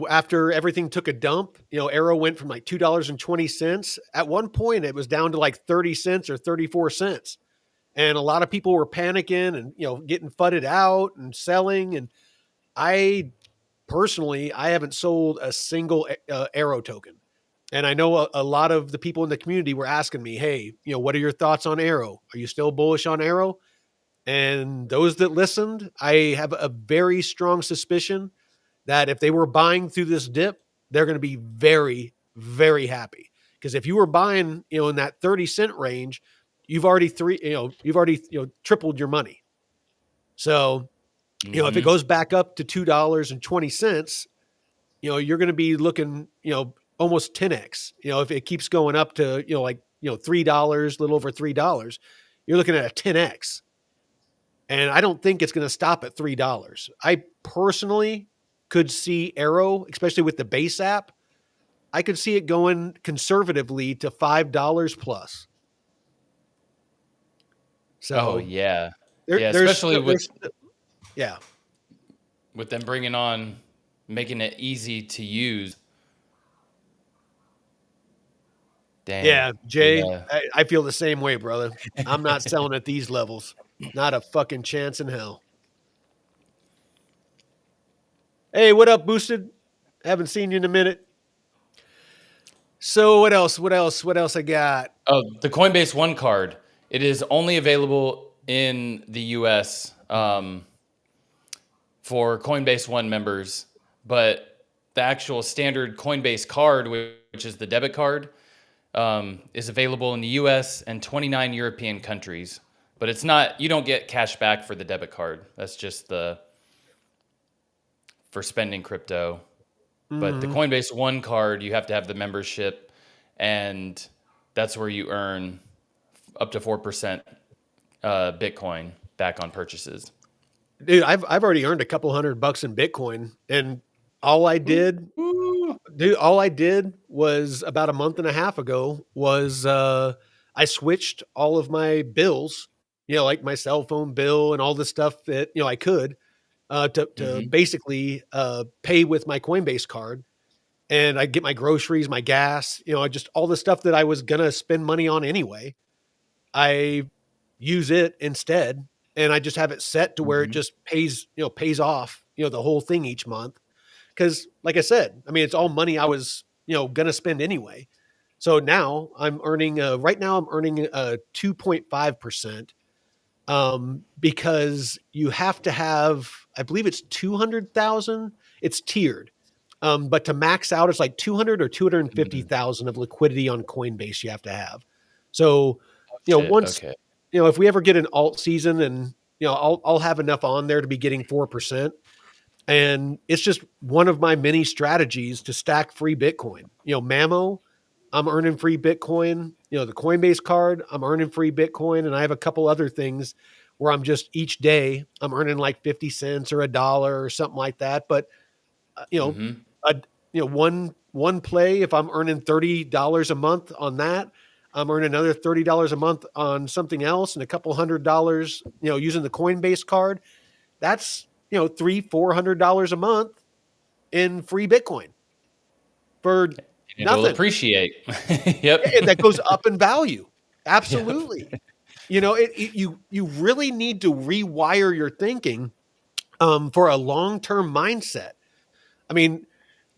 after everything took a dump, Arrow went from like $2.20. At one point, it was down to like 30 cents or 34 cents. And a lot of people were panicking and, getting fudded out and selling. And I personally, I haven't sold a single Arrow token. And I know a lot of the people in the community were asking me, hey, what are your thoughts on Arrow? Are you still bullish on Arrow? And those that listened, I have a very strong suspicion that if they were buying through this dip, they're going to be very, very happy. Because if you were buying, in that 30-cent range, you've already tripled your money. So, if it Hmm. goes back up to $2.20, you're going to be looking, almost 10x. If it keeps going up to, like, $3, a little over $3, you're looking at a 10x. And I don't think it's going to stop at $3. I personally could see Arrow, especially with the base app, I could see it going conservatively to $5 plus. Oh So yeah, there, yeah, there's especially still, with yeah, them bringing on, making it easy to use. Dang. yeah, Jay, Yeah. I feel the same way, brother. I'm not selling at these levels. Not a fucking chance in hell. Hey, what up, Boosted? Haven't seen you in a minute. So what else? What else? What else I got? Oh, the Coinbase One card. It is only available in the U.S. For Coinbase One members, but the actual standard Coinbase card, which is the debit card, is available in the U.S. and 29 European countries. But it's not. You don't get cash back for the debit card. That's just the for spending crypto. But the Mm-hmm. Coinbase One card, you have to have the membership, and that's where you earn up to 4% Bitcoin back on purchases. Dude, I've already earned a couple $100 in Bitcoin, and all I did, Ooh. all I did was about a month and a half ago was I switched all of my bills, like my cell phone bill and all the stuff that I could to Hmm. basically pay with my Coinbase card, and I get my groceries, my gas, just all the stuff that I was gonna spend money on anyway. I use it instead, and I just have it set to where it Hmm. just pays off, the whole thing each month. Because, like I said, I mean, it's all money I was, gonna spend anyway. So now I'm earning, right now I'm earning 2.5%, because you have to have, I believe it's 200,000. It's tiered. But to max out, it's like 200 or Mm. 250,000 of liquidity on Coinbase you have to have. So, Oh, shit. once, Okay. if we ever get an alt season, and, I'll have enough on there to be getting 4%. And it's just one of my many strategies to stack free Bitcoin. Mamo, I'm earning free Bitcoin. The Coinbase card, I'm earning free Bitcoin. And I have a couple other things where I'm just each day, I'm earning like 50 cents or $1 or something like that. But you know, Mm-hmm. a one play. If I'm earning $30 a month on that, I'm earning another $30 a month on something else, and a couple $100, using the Coinbase card. That's $300-400 a month in free Bitcoin for And it'll nothing. appreciate. Yep. And that goes up in value. Yep. Absolutely. You really need to rewire your thinking for a long-term mindset. I mean,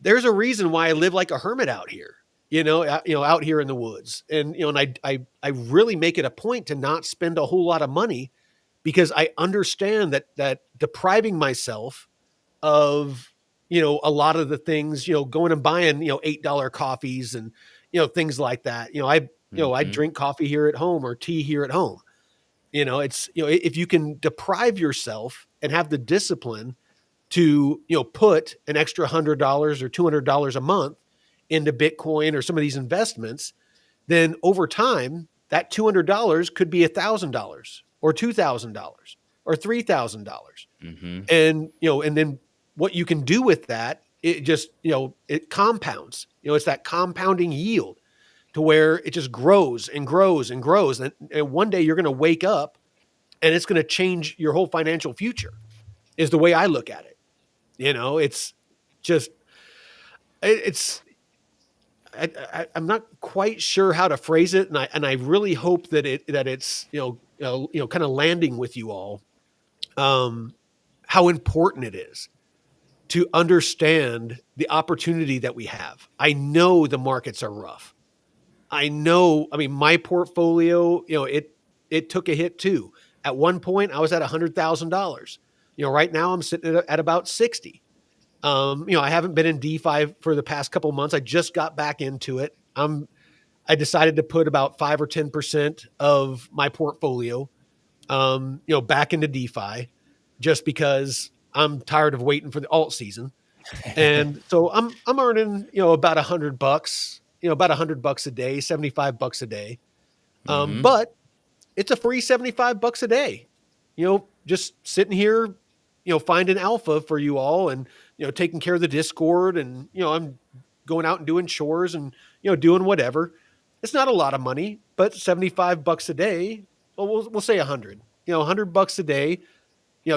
there's a reason why I live like a hermit out here, out here in the woods. And I really make it a point to not spend a whole lot of money, because I understand that depriving myself of, a lot of the things, going and buying, $8 coffees and, things like that. I Mm-hmm. drink coffee here at home or tea here at home. It's, if you can deprive yourself and have the discipline to, put an extra $100 or $200 a month into Bitcoin or some of these investments, then over time, that $200 could be $1,000 or $2,000 or $3,000. Mm-hmm. And then what you can do with that, it just, it compounds. It's that compounding yield to where it just grows and grows and grows. And one day you're going to wake up and it's going to change your whole financial future, is the way I look at it. It's just, it's, I'm not quite sure how to phrase it. And I really hope that it's, kind of landing with you all, how important it is to understand the opportunity that we have. I know the markets are rough. I mean, my portfolio, it took a hit too. At one point I was at $100,000. Right now I'm sitting at about 60. I haven't been in DeFi for the past couple of months. I just got back into it. I decided to put about 5 or 10% of my portfolio, back into DeFi, just because I'm tired of waiting for the alt season. And so I'm earning, about $100, about $100 a day, $75 a day. Mm-hmm. But it's a free $75 a day, just sitting here, finding alpha for you all, and, taking care of the Discord, and, I'm going out and doing chores and, doing whatever. It's not a lot of money, but $75 a day. Well, we'll say 100, $100 a day,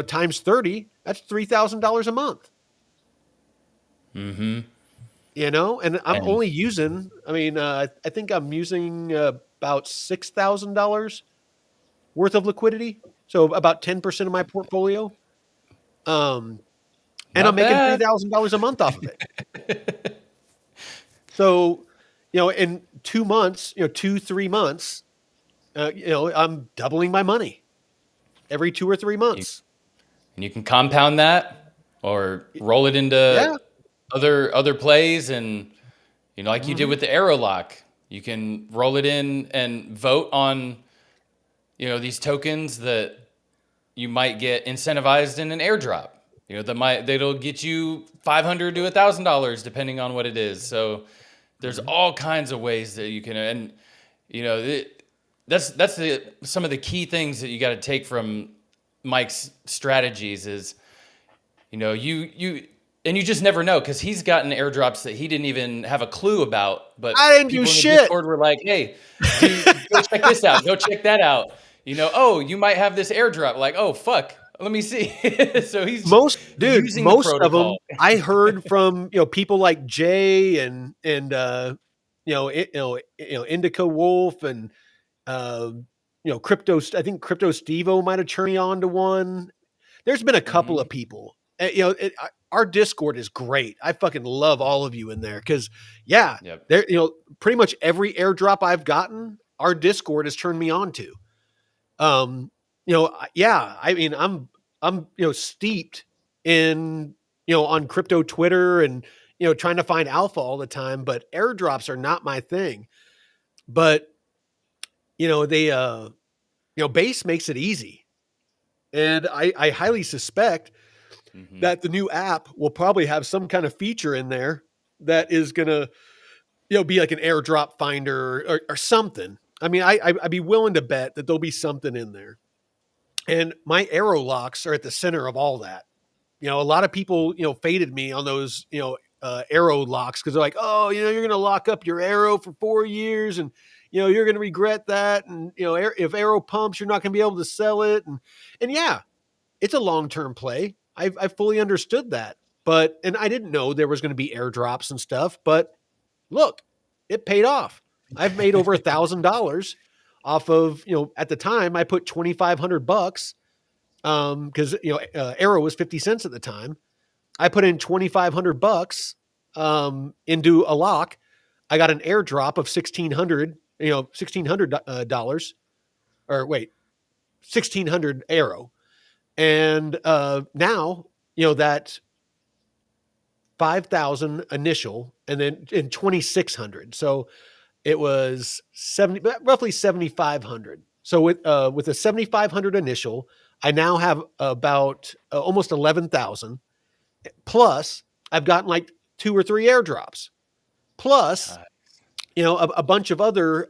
times 30, that's $3,000 a month, Mm-hmm. and I'm And only using, I think I'm using about $6,000 worth of liquidity. So about 10% of my portfolio. And I'm not making bad. $3,000 a month off of it. So, in 2 months, 2-3 months, I'm doubling my money every 2 or 3 You, months. and you can compound that or roll it Yeah. into other plays, and like you did Hmm. with the arrow lock, you can roll it in and vote on these tokens that you might get incentivized in an airdrop. That'll get you $500 to $1,000 depending on what it is. So there's Hmm. all kinds of ways that you can, and that's some of the key things that you got to take from Mike's strategies is, you and you just never know, because he's gotten airdrops that he didn't even have a clue about, but I didn't do people in the shit. Discord were like, "Hey, go check this out, go check that out." Oh, you might have this airdrop. Like, oh fuck, let me see. So he's using the Most of them protocol. I heard from, people like Jay and Indica Wolf and, uh, Crypto. I think Crypto Stevo might have turned me on to one. There's been a couple Hmm. of people. Our Discord is great. I fucking love all of you in there, because, yeah, Yep. there. Pretty much every airdrop I've gotten, our Discord has turned me on to. Yeah. I mean, I'm steeped in, on crypto Twitter and, trying to find alpha all the time. But airdrops are not my thing. But they Base makes it easy, and I highly suspect Hmm. that the new app will probably have some kind of feature in there that is gonna, be like an airdrop finder or something. I mean, I'd be willing to bet that there'll be something in there. And my arrow locks are at the center of all that. a lot of people, faded me on those, arrow locks because they're like, oh, you're going to lock up your arrow for 4 years and, you're going to regret that. And, if arrow pumps, you're not going to be able to sell it. And yeah, it's a long-term play. I fully understood that. And I didn't know there was going to be airdrops and stuff, but look, it paid off. I've made over $1,000 off of, at the time I put $2,500 because Arrow was 50 cents at the time. I put in $2,500 into a lock. I got an airdrop of $1,600 or wait, 1,600 Arrow, and now that 5,000 initial, and then in 2,600. So it was roughly 7,500. So with a 7,500 initial, I now have about almost 11,000. Plus, I've gotten like 2 or 3 airdrops. Plus, a bunch of other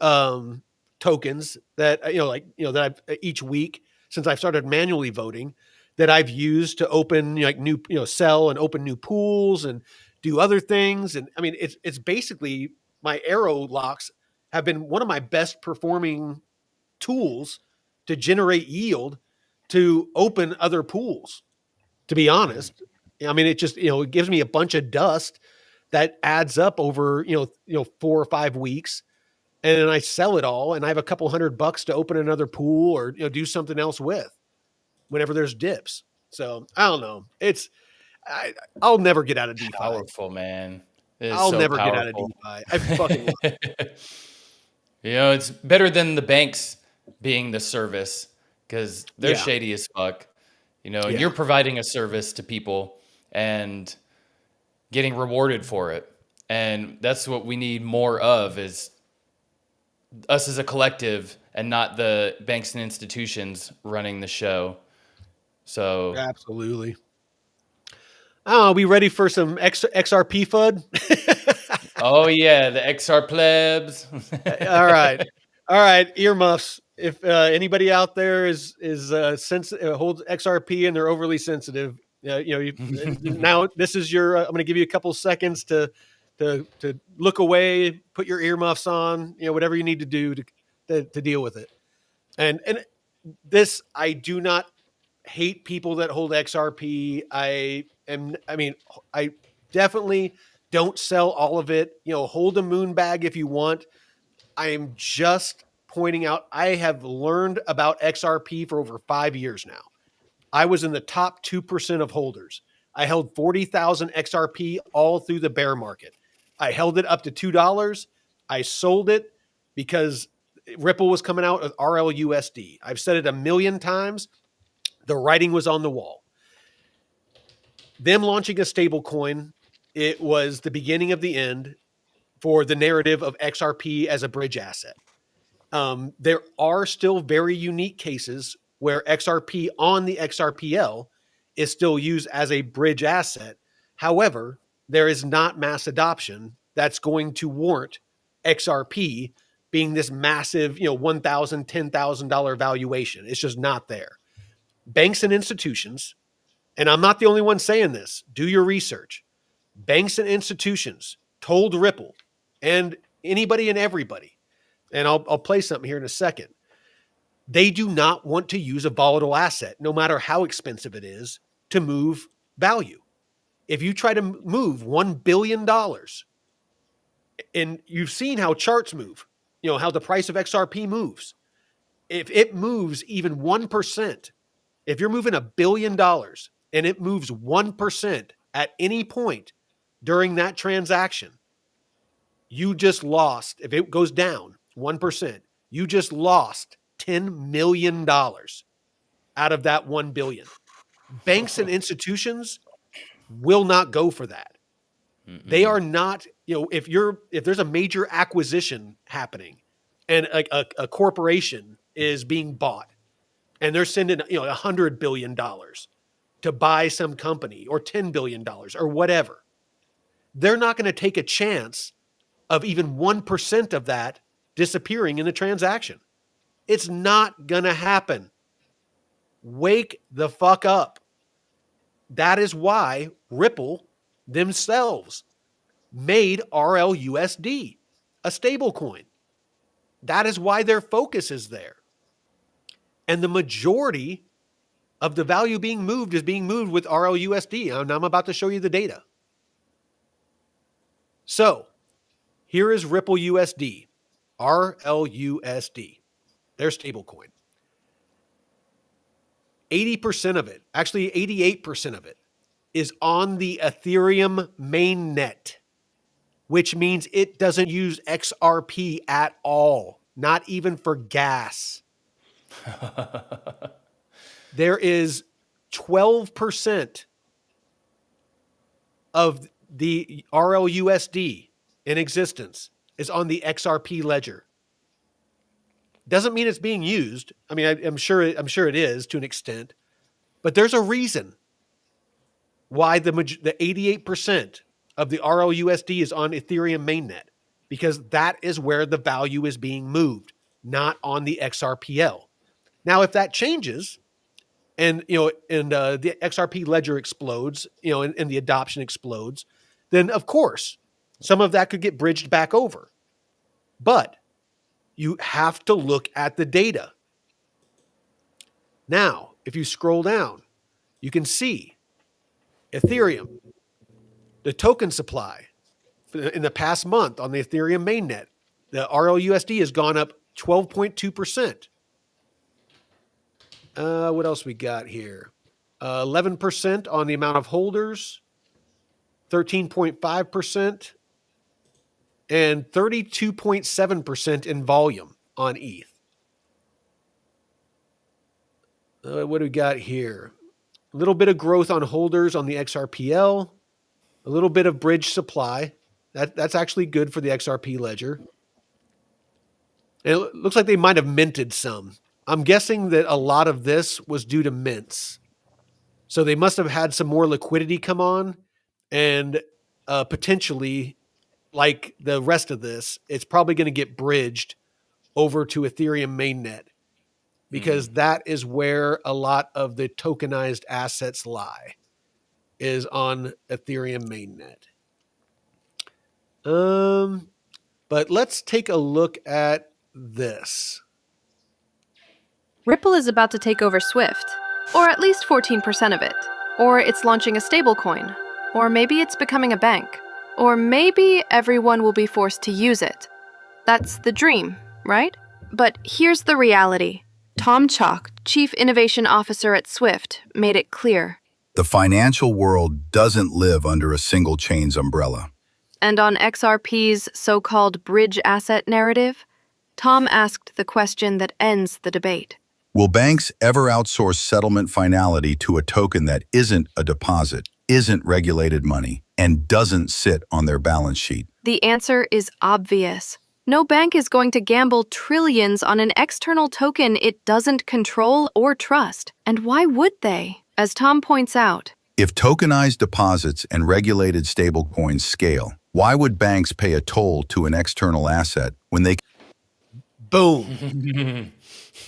tokens that that I've each week since I've started manually voting that I've used to open new sell and open new pools and do other things. And I mean, it's basically my arrow locks have been one of my best performing tools to generate yield to open other pools. To be honest, I mean, it just it gives me a bunch of dust that adds up over 4 or 5 weeks, and then I sell it all, and I have a couple $100 to open another pool or do something else with whenever there's dips. So I don't know. I'll never get out of DeFi. Powerful, man. I'll never get out of DeFi. I fucking love it. It's better than the banks being the service because they're shady as fuck. And you're providing a service to people and getting rewarded for it. And that's what we need more of, is us as a collective and not the banks and institutions running the show. So absolutely. Oh, we ready for some XRP FUD? Oh yeah, the XR plebs. All right, earmuffs. If anybody out there is holds XRP and they're overly sensitive, now this is your. I'm going to give you a couple seconds to look away, put your earmuffs on, whatever you need to do to deal with it. And this, I do not hate people that hold XRP. I definitely don't sell all of it. Hold a moon bag if you want. I am just pointing out, I have learned about XRP for over 5 years now. I was in the top 2% of holders. I held 40,000 XRP all through the bear market. I held it up to $2. I sold it because Ripple was coming out with RLUSD. I've said it a million times. The writing was on the wall. Them launching a stable coin, it was the beginning of the end for the narrative of XRP as a bridge asset. There are still very unique cases where XRP on the XRPL is still used as a bridge asset. However, there is not mass adoption that's going to warrant XRP being this massive, $1,000, $10,000 valuation. It's just not there. Banks and institutions, and I'm not the only one saying this, do your research. Banks and institutions told Ripple and anybody and everybody, and I'll play something here in a second, they do not want to use a volatile asset, no matter how expensive it is, to move value. If you try to move $1 billion, and you've seen how charts move, how the price of XRP moves. If it moves even 1%, if you're moving $1 billion and it moves 1% at any point during that transaction, you just lost. If it goes down 1%, you just lost $10 million out of that 1 billion. Banks and institutions will not go for that. Mm-mm. They are not, if there's a major acquisition happening and a corporation is being bought and they're sending, $100 billion to buy some company or $10 billion or whatever, they're not going to take a chance of even 1% of that disappearing in the transaction. It's not going to happen. Wake the fuck up. That is why Ripple themselves made RLUSD a stable coin. That is why their focus is there. And the majority of the value being moved is being moved with RLUSD. And I'm about to show you the data. So here is Ripple USD, RLUSD, their stablecoin. 80% of it, actually 88% of it, is on the Ethereum mainnet, which means it doesn't use XRP at all, not even for gas. There is 12% of the RLUSD in existence is on the XRP ledger. Doesn't mean it's being used. I mean, I'm sure it is to an extent, but there's a reason why the 88% of the RLUSD is on Ethereum mainnet, because that is where the value is being moved, not on the XRPL. Now, if that changes, and the XRP ledger explodes, and the adoption explodes, then of course some of that could get bridged back over. But you have to look at the data. Now, if you scroll down, you can see Ethereum, the token supply in the past month on the Ethereum mainnet, the RLUSD has gone up 12.2%. What else we got here? 11% on the amount of holders, 13.5%, and 32.7% in volume on ETH. What do we got here? A little bit of growth on holders on the XRPL, a little bit of bridge supply. That's actually good for the XRP ledger. And it looks like they might have minted some. I'm guessing that a lot of this was due to mints. So they must have had some more liquidity come on, and potentially, like the rest of this, it's probably going to get bridged over to Ethereum mainnet, because that is where a lot of the tokenized assets lie, is on Ethereum mainnet. But let's take a look at this. Ripple is about to take over Swift, or at least 14% of it. Or it's launching a stablecoin. Or maybe it's becoming a bank. Or maybe everyone will be forced to use it. That's the dream, right? But here's the reality. Tom Chalk, Chief Innovation Officer at Swift, made it clear. The financial world doesn't live under a single chain's umbrella. And on XRP's so-called bridge asset narrative, Tom asked the question that ends the debate. Will banks ever outsource settlement finality to a token that isn't a deposit, isn't regulated money, and doesn't sit on their balance sheet? The answer is obvious. No bank is going to gamble trillions on an external token it doesn't control or trust. And why would they? As Tom points out, if tokenized deposits and regulated stablecoins scale, why would banks pay a toll to an external asset when they... Boom.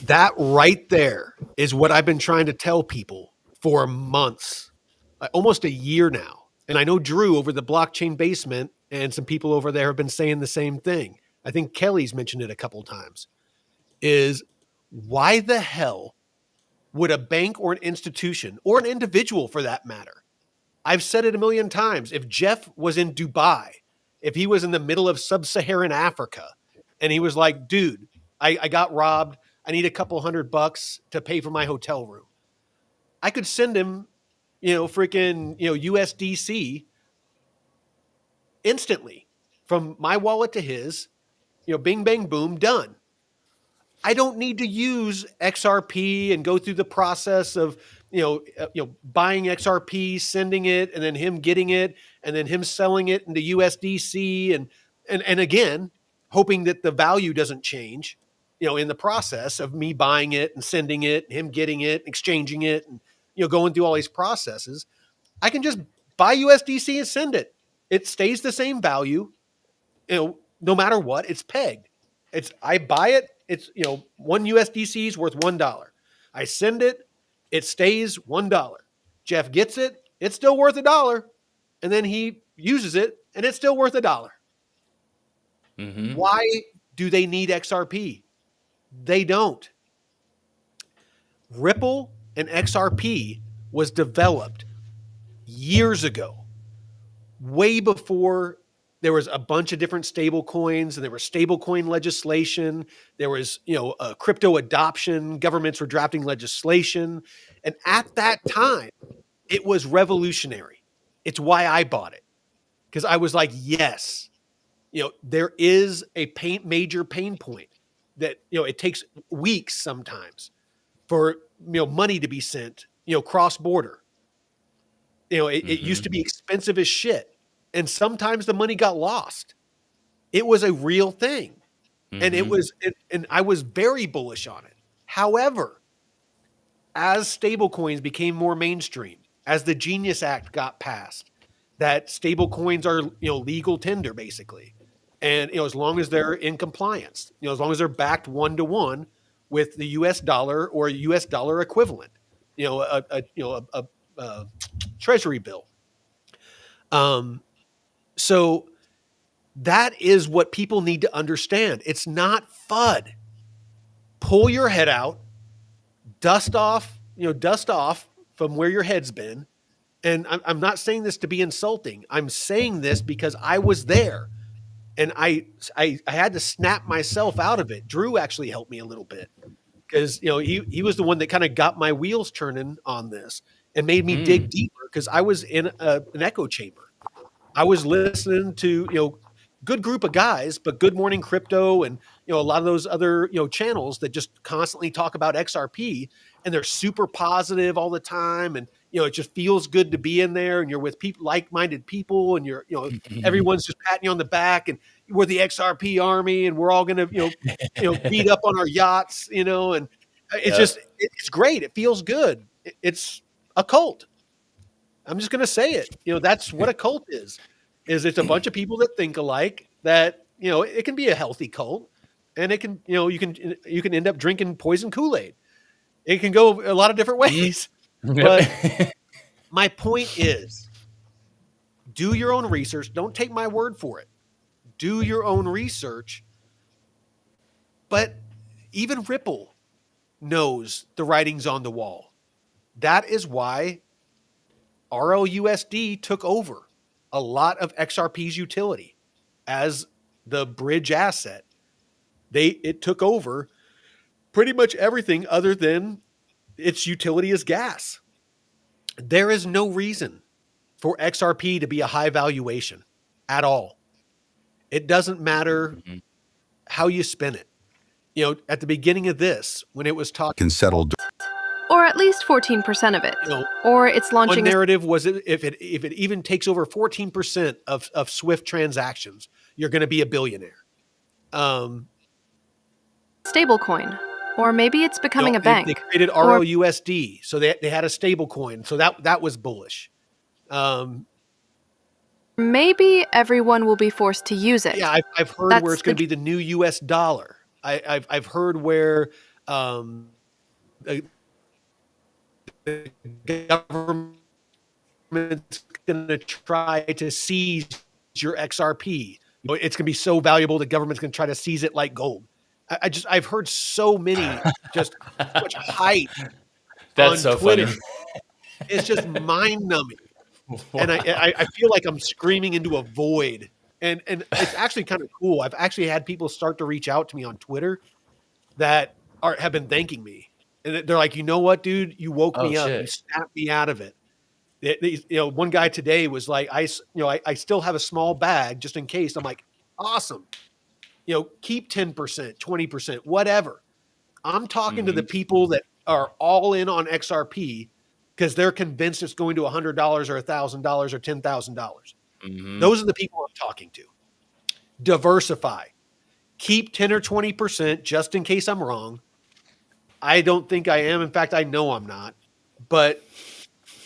That right there is what I've been trying to tell people for months, almost a year now. And I know Drew over the blockchain basement and some people over there have been saying the same thing. I think Kelly's mentioned it a couple of times, is why the hell would a bank or an institution or an individual for that matter? I've said it a million times. If Jeff was in Dubai, if he was in the middle of sub-Saharan Africa and he was like, dude, I got robbed. I need a couple $100 to pay for my hotel room. I could send him, USDC instantly from my wallet to his, bing, bang, boom, done. I don't need to use XRP and go through the process of, buying XRP, sending it, and then him getting it, and then him selling it into USDC, and again, hoping that the value doesn't change, in the process of me buying it and sending it, him getting it, exchanging it, and, going through all these processes. I can just buy USDC and send it. It stays the same value, no matter what. It's pegged. I buy it. It's, one USDC is worth $1. I send it. It stays $1. Jeff gets it. it's still worth $1. And then he uses it and it's still worth $1. Mm-hmm. Why do they need XRP? They don't. Ripple and XRP was developed years ago, way before there was a bunch of different stable coins, and there was stable coin legislation. There was, crypto adoption. Governments were drafting legislation. And at that time, it was revolutionary. It's why I bought it. Because I was like, yes, there is a major pain point that, it takes weeks sometimes for, money to be sent, cross border. It used to be expensive as shit. And sometimes the money got lost. It was a real thing. And and I was very bullish on it. However, as stable coins became more mainstream, as the Genius Act got passed, that stable coins are, legal tender basically. And, as long as they're in compliance, as long as they're backed 1-to-1 with the US dollar or US dollar equivalent, a treasury bill. So that is what people need to understand. It's not FUD. Pull your head out, dust off from where your head's been. And I'm not saying this to be insulting. I'm saying this because I was there and I had to snap myself out of it. Drew actually helped me a little bit because, he was the one that kind of got my wheels turning on this and made me dig deeper because I was in an echo chamber. I was listening to, good group of guys, but Good Morning Crypto and, a lot of those other, channels that just constantly talk about XRP and they're super positive all the time. And, it just feels good to be in there and you're with people, like-minded people and you're, everyone's just patting you on the back and we're the XRP army and we're all going to, beat up on our yachts, and it's just, it's great. It feels good. It's a cult. I'm just going to say it. That's what a cult is it's a bunch of people that think alike that, it can be a healthy cult and it can, you can end up drinking poison Kool-Aid. It can go a lot of different ways. But my point is do your own research. Don't take my word for it. Do your own research. But even Ripple knows the writing's on the wall. That is why RLUSD took over a lot of XRP's utility as the bridge asset. It took over pretty much everything other than its utility as gas. There is no reason for XRP to be a high valuation at all. It doesn't matter how you spin it. At the beginning of this, when it was talking, Can settle. Or at least 14% of it. Or it's launching one narrative was if it even takes over 14% of Swift transactions, you're going to be a billionaire. stablecoin. Or maybe it's becoming a bank. They created RLUSD, so they had a stable coin. So that was bullish. Maybe everyone will be forced to use it. Yeah, I've heard where it's going to be the new US dollar. I've heard where the government's going to try to seize your XRP. It's going to be so valuable the government's going to try to seize it like gold. I've heard so many just much hype. That's so Twitter. funny. It's just mind numbing. And I feel like I'm screaming into a void. And it's actually kind of cool. I've actually had people start to reach out to me on Twitter that have been thanking me. And they're like, you know what, dude, you woke me up. Shit. You snapped me out of it. One guy today was like, I still have a small bag just in case. I'm like, awesome. Keep 10%, 20%, whatever. I'm talking to the people that are all in on XRP because they're convinced it's going to $100 or $1,000 or $10,000. Those are the people I'm talking to. Diversify. Keep 10 or 20% just in case I'm wrong. I don't think I am. In fact, I know I'm not. But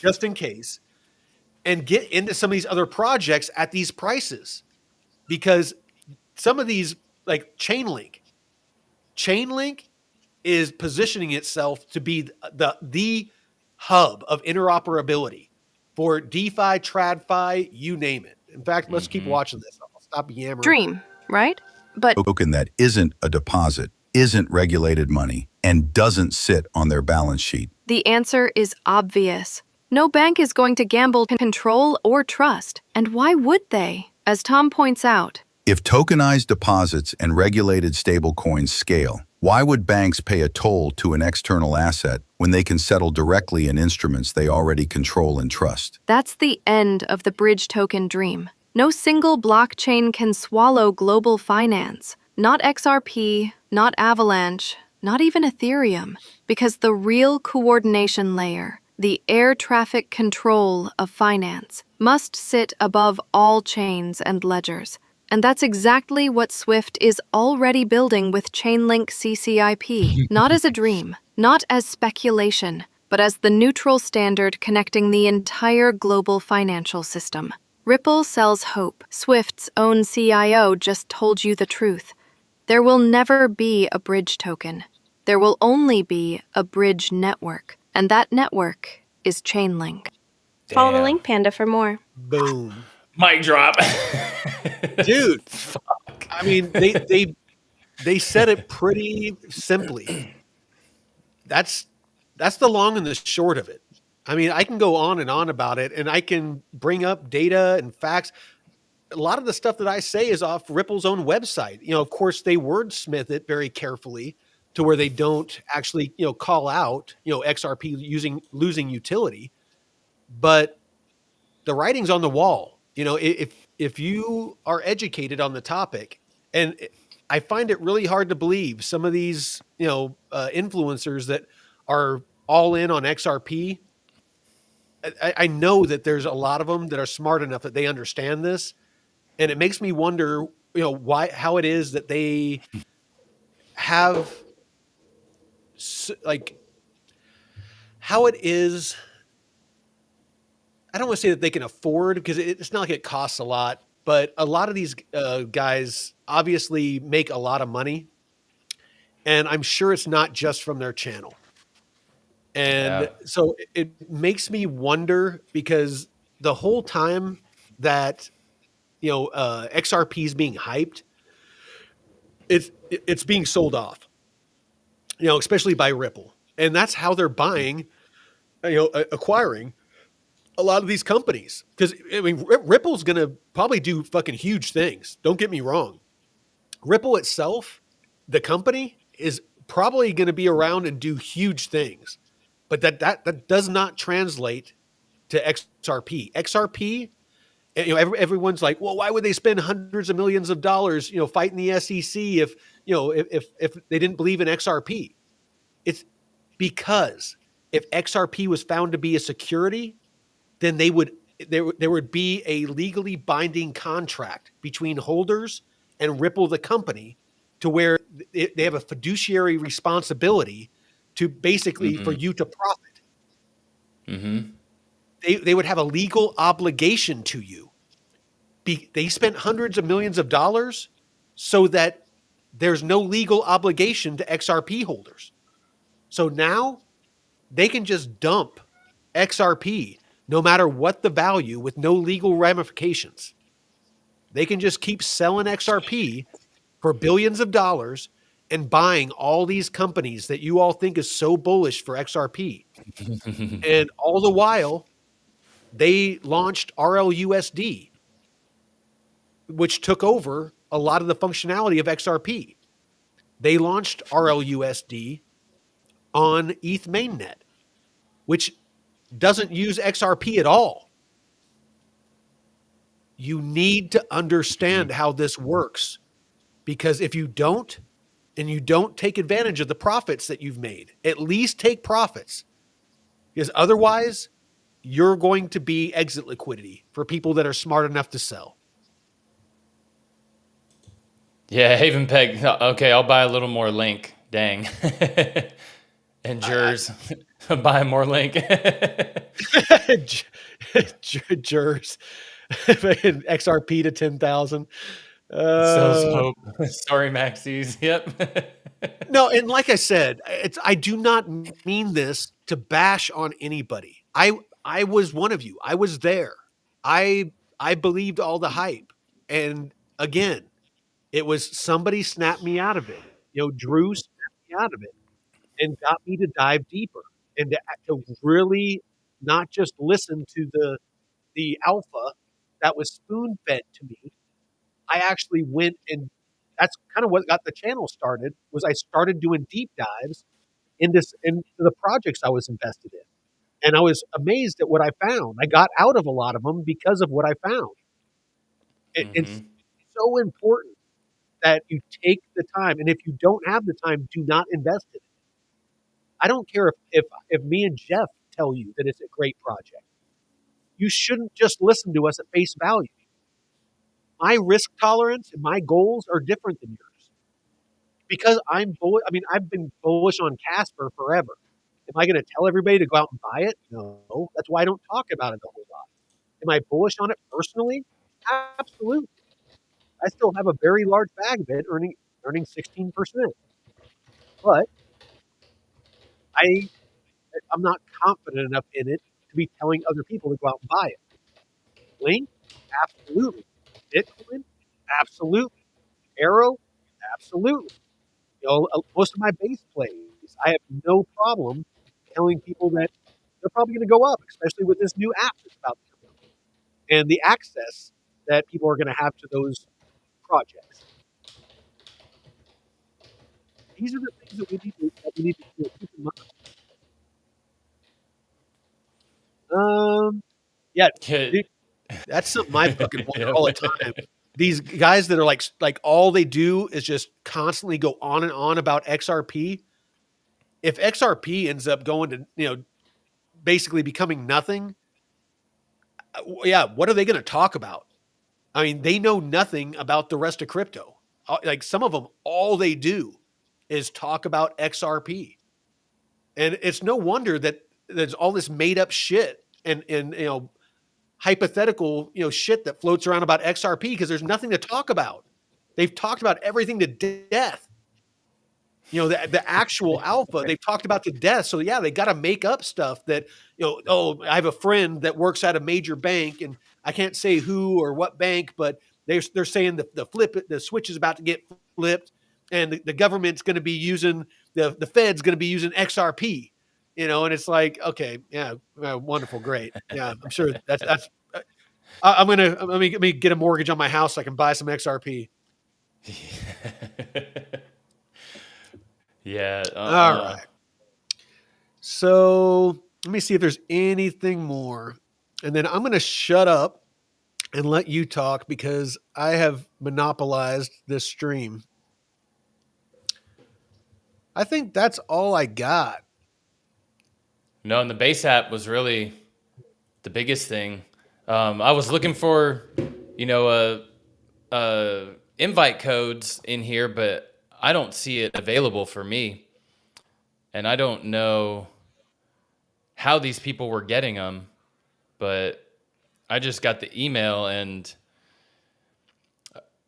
just in case. And get into some of these other projects at these prices. Because some of these, like Chainlink is positioning itself to be the hub of interoperability for DeFi, TradFi, you name it. In fact, let's keep watching this. I'll stop yammering. Dream, right? But Token that isn't a deposit, isn't regulated money, and doesn't sit on their balance sheet. the answer is obvious. No bank is going to gamble, control, or trust. And why would they? As Tom points out, If tokenized deposits and regulated stablecoins scale, why would banks pay a toll to an external asset when they can settle directly in instruments they already control and trust? that's the end of the bridge token dream. No single blockchain can swallow global finance. Not XRP, not Avalanche, not even Ethereum. Because the real coordination layer, the air traffic control of finance, must sit above all chains and ledgers. And that's exactly what Swift is already building with Chainlink CCIP, not as a dream, not as speculation, but as the neutral standard connecting the entire global financial system. Ripple sells hope. Swift's own CIO just told you the truth. There will never be a bridge token. There will only be a bridge network, and that network is Chainlink. Follow the Damn. link, Panda, for more. Boom. Mic drop. Dude. I mean, they said it pretty simply. That's the long and the short of it. I mean, I can go on and on about it, and I can bring up data and facts. A lot of the stuff that I say is off Ripple's own website. You know, of course, they wordsmith it very carefully to where they don't actually, call out, XRP losing utility. But the writing's on the wall. You know, if you are educated on the topic, and I find it really hard to believe some of these, influencers that are all in on XRP. I know that there's a lot of them that are smart enough that they understand this, and it makes me wonder, how it is that they have, how it is. I don't want to say that they can afford, because it's not like it costs a lot, but a lot of these guys obviously make a lot of money, and I'm sure it's not just from their channel. And so it makes me wonder, because the whole time that, XRP is being hyped, it's being sold off, especially by Ripple. And that's how they're buying, acquiring a lot of these companies. Because, I mean, Ripple's going to probably do fucking huge things. Don't get me wrong. Ripple itself, the company, is probably going to be around and do huge things. But that does not translate to XRP. XRP, everyone's like, well, why would they spend hundreds of millions of dollars, fighting the SEC if they didn't believe in XRP? It's because if XRP was found to be a security, then there would be a legally binding contract between holders and Ripple, the company, to where they have a fiduciary responsibility to basically for you to profit. Mm-hmm. They would have a legal obligation to you. They spent hundreds of millions of dollars so that there's no legal obligation to XRP holders. So now they can just dump XRP no matter what the value, with no legal ramifications. They can just keep selling XRP for billions of dollars and buying all these companies that you all think is so bullish for XRP. And all the while, they launched RLUSD, which took over a lot of the functionality of XRP. They launched RLUSD on ETH mainnet, which doesn't use XRP at all. You need to understand how this works, because if you don't, and you don't take advantage of the profits that you've made, at least take profits, because otherwise you're going to be exit liquidity for people that are smart enough to sell. Yeah, Haven Peg. Okay, I'll buy a little more Link. Dang. And Jers. Buy more Link. Jers. XRP to 10,000. Sells hope. Sorry, Maxis. Yep. No, and like I said, I do not mean this to bash on anybody. I I was one of you. I was there. I believed all the hype. And again, it was somebody snapped me out of it. Drew snapped me out of it and got me to dive deeper and to really not just listen to the alpha that was spoon fed to me. I actually went, and that's kind of what got the channel started. Was I started doing deep dives into the projects I was invested in, and I was amazed at what I found. I got out of a lot of them because of what I found. It's so important that you take the time, and if you don't have the time, do not invest in it. I don't care if me and Jeff tell you that it's a great project. You shouldn't just listen to us at face value. My risk tolerance and my goals are different than yours because I'm bullish. I mean, I've been bullish on Casper forever. Am I going to tell everybody to go out and buy it? No. That's why I don't talk about it a whole lot. Am I bullish on it personally? Absolutely. I still have a very large bag of it, earning 16%. But I I'm not confident enough in it to be telling other people to go out and buy it. Link, absolutely. Bitcoin, absolutely. Arrow, absolutely. Most of my base plays, I have no problem telling people that they're probably going to go up, especially with this new app that's about to come out, and the access that people are going to have to those projects. These are the things that we need to keep in mind. Yeah, dude, that's something I fucking wonder all the time. These guys that are like all they do is just constantly go on and on about XRP. If XRP ends up going to, basically becoming nothing, yeah, what are they going to talk about? I mean, they know nothing about the rest of crypto. Like some of them, all they do is talk about XRP. And it's no wonder that there's all this made up shit and hypothetical, shit that floats around about XRP because there's nothing to talk about. They've talked about everything to death. The actual alpha they've talked about to death. So yeah, they got to make up stuff that, I have a friend that works at a major bank and I can't say who or what bank, but they're saying the switch is about to get flipped and the government's going to be using the Fed's going to be using XRP, and it's like, okay, yeah, wonderful. Great. Yeah. I'm sure that's, I'm going to, let me get a mortgage on my house so I can buy some XRP. Yeah. All right. So let me see if there's anything more. And then I'm going to shut up and let you talk because I have monopolized this stream. I think that's all I got. No, and the base app was really the biggest thing. I was looking for, invite codes in here, but I don't see it available for me. And I don't know how these people were getting them, but I just got the email and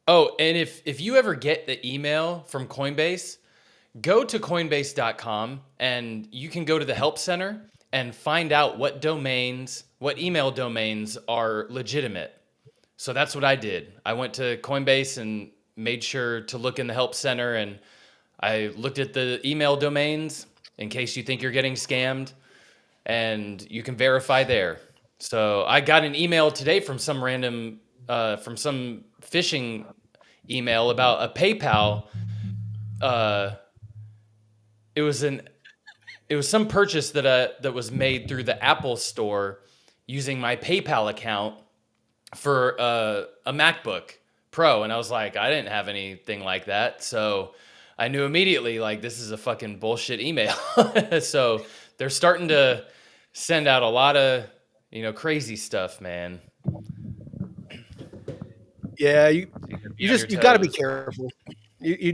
if you ever get the email from Coinbase, go to coinbase.com and you can go to the help center and find out what email domains are legitimate. So that's what I did. I went to Coinbase and made sure to look in the help center and I looked at the email domains in case you think you're getting scammed and you can verify there. So I got an email today from some random, from some phishing email about a PayPal. It was some purchase that was made through the Apple Store using my PayPal account for a MacBook Pro. And I was like, I didn't have anything like that. So I knew immediately, like, this is a fucking bullshit email. So they're starting to send out a lot of, crazy stuff, man. Yeah, you got to be careful. You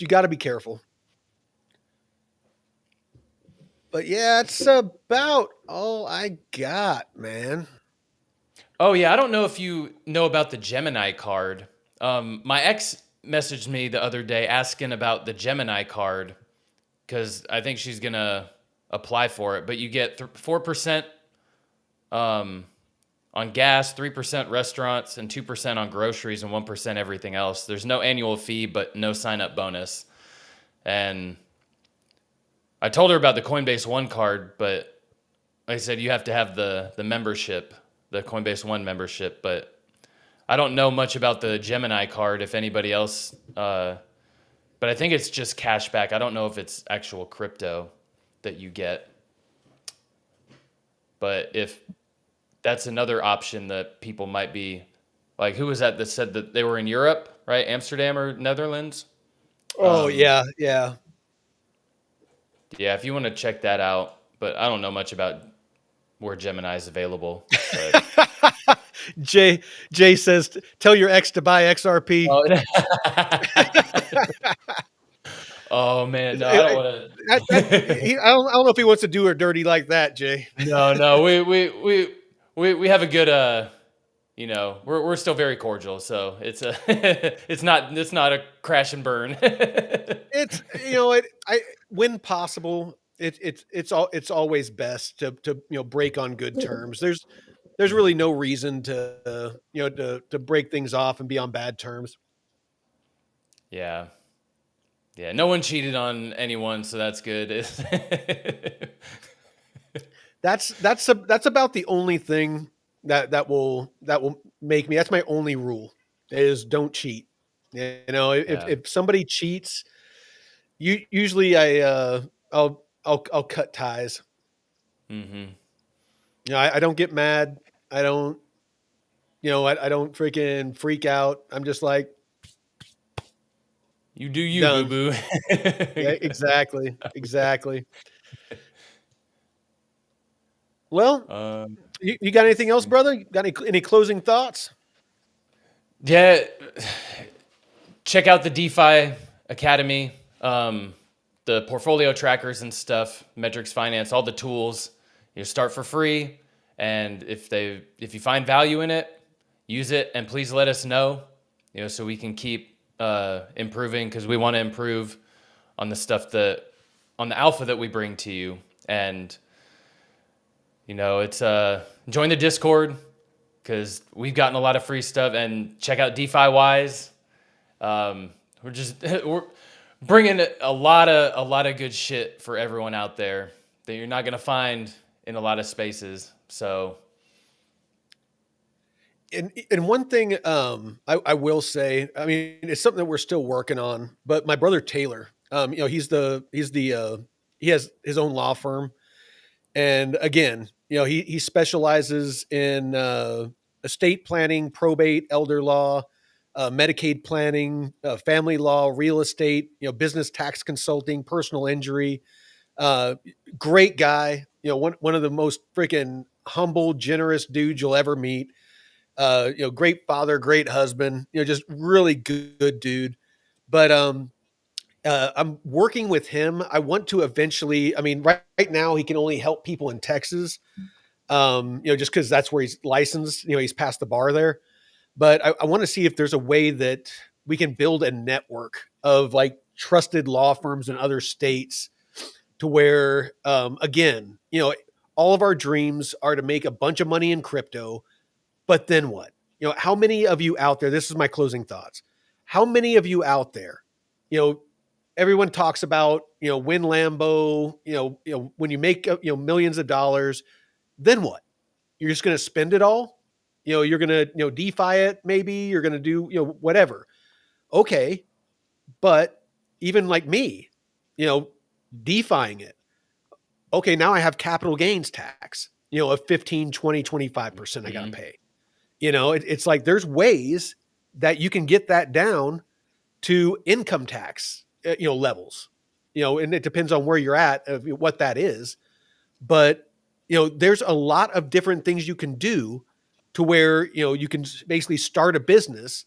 got to be careful. But yeah, it's about all I got, man. Oh yeah, I don't know if you know about the Gemini card. My ex messaged me the other day asking about the Gemini card because I think she's gonna apply for it. But you get 4% On gas, 3% restaurants, and 2% on groceries, and 1% everything else. There's no annual fee, but no sign-up bonus. And I told her about the Coinbase One card, but like I said, you have to have the membership, the Coinbase One membership. But I don't know much about the Gemini card, if anybody else. But I think it's just cash back. I don't know if it's actual crypto that you get. But if that's another option that people might be like, who was that said that they were in Europe, right? Amsterdam or Netherlands? Oh, yeah. Yeah, if you want to check that out. But I don't know much about where Gemini is available. But. Jay says, tell your ex to buy XRP. Oh man, no, I don't want I don't know if he wants to do her dirty like that, Jay. No, we have a good we're still very cordial, so it's a it's not a crash and burn. It's when possible, it's always best to break on good terms. There's really no reason to to break things off and be on bad terms. Yeah. No one cheated on anyone, so that's good. That's about the only thing that will make me. That's my only rule is don't cheat. If somebody cheats, usually I'll cut ties. Mm-hmm. I don't get mad. I don't freaking freak out. I'm just like, you do you, done. boo boo. Yeah, exactly. Well, you got anything else, brother? Got any closing thoughts? Yeah, check out the DeFi Academy, the portfolio trackers and stuff, Metrics Finance, all the tools. You start for free, and if you find value in it, use it, and please let us know, so we can keep improving, because we want to improve on the stuff on the alpha that we bring to you. And it's join the Discord, because we've gotten a lot of free stuff, and check out DeFi Wise. We're bringing a lot of good shit for everyone out there that you're not going to find in a lot of spaces. So, and one thing I will say, I mean, it's something that we're still working on, but my brother Taylor, he has his own law firm, and again, he specializes in estate planning, probate, elder law, Medicaid planning, family law, real estate, business tax consulting, personal injury. Great guy, one of the most freaking humble, generous dudes you'll ever meet. Great father, great husband, just really good dude. But I'm working with him. I want to eventually, I mean, right now he can only help people in Texas, just because that's where he's licensed, he's passed the bar there. But I want to see if there's a way that we can build a network of like trusted law firms in other states to where, again, all of our dreams are to make a bunch of money in crypto. But then what? How many of you out there, this is my closing thoughts. How many of you out there, everyone talks about, win Lambo, when you make, millions of dollars, then what? You're just going to spend it all? You're going to, DeFi it. Maybe you're going to do, whatever. Okay. But even like me, DeFiing it. Okay. Now I have capital gains tax, of 15, 20, 25% I got to pay. It's like, there's ways that you can get that down to income tax, levels, and it depends on where you're at, what that is. But, there's a lot of different things you can do to where, you can basically start a business,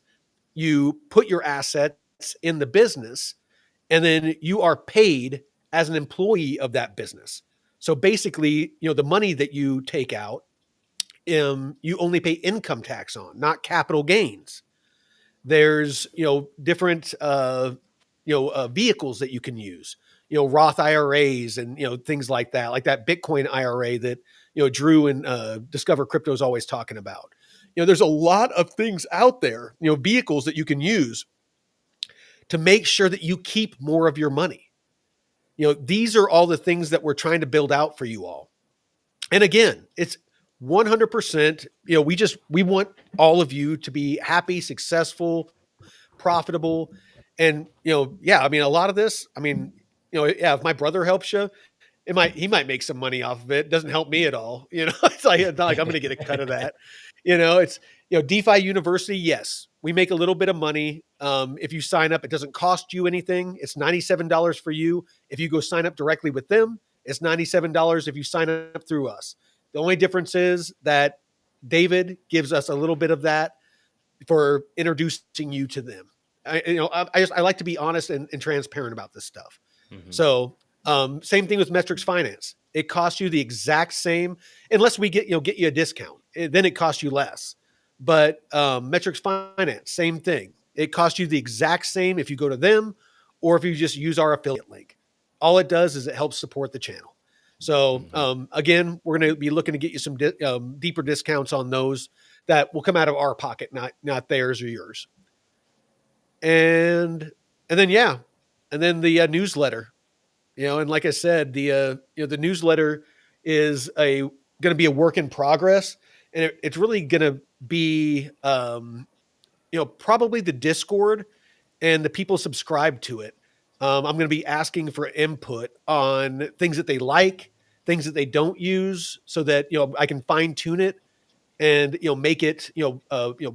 you put your assets in the business, and then you are paid as an employee of that business. So basically, the money that you take out, you only pay income tax on, not capital gains. There's, different, vehicles that you can use, Roth IRAs and, things like that Bitcoin IRA that, Drew and Discover Crypto is always talking about. There's a lot of things out there, vehicles that you can use to make sure that you keep more of your money. These are all the things that we're trying to build out for you all. And again, it's 100%, we want all of you to be happy, successful, profitable. And, a lot of this, if my brother helps you, he might make some money off of it. It doesn't help me at all. It's like I'm going to get a cut of that. It's, DeFi University. Yes, we make a little bit of money. If you sign up, it doesn't cost you anything. It's $97 for you. If you go sign up directly with them, it's $97 if you sign up through us. The only difference is that David gives us a little bit of that for introducing you to them. I like to be honest and transparent about this stuff. Mm-hmm. So, same thing with Metrics Finance. It costs you the exact same, unless we get you a discount. Then it costs you less. But Metrics Finance, same thing. It costs you the exact same if you go to them or if you just use our affiliate link. All it does is it helps support the channel. So again, we're going to be looking to get you some deeper discounts on those that will come out of our pocket, not theirs or yours. And then the newsletter. And like I said, the newsletter is going to be a work in progress, and it's really going to be, probably the Discord and the people subscribe to it. I'm going to be asking for input on things that they like, things that they don't use, so that I can fine tune it and make it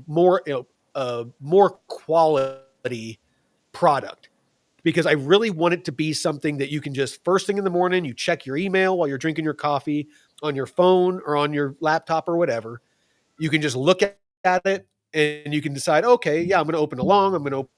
more quality product. Because I really want it to be something that you can just first thing in the morning, you check your email while you're drinking your coffee on your phone or on your laptop or whatever. You can just look at it and you can decide, okay, yeah, I'm going to open along. I'm going to open.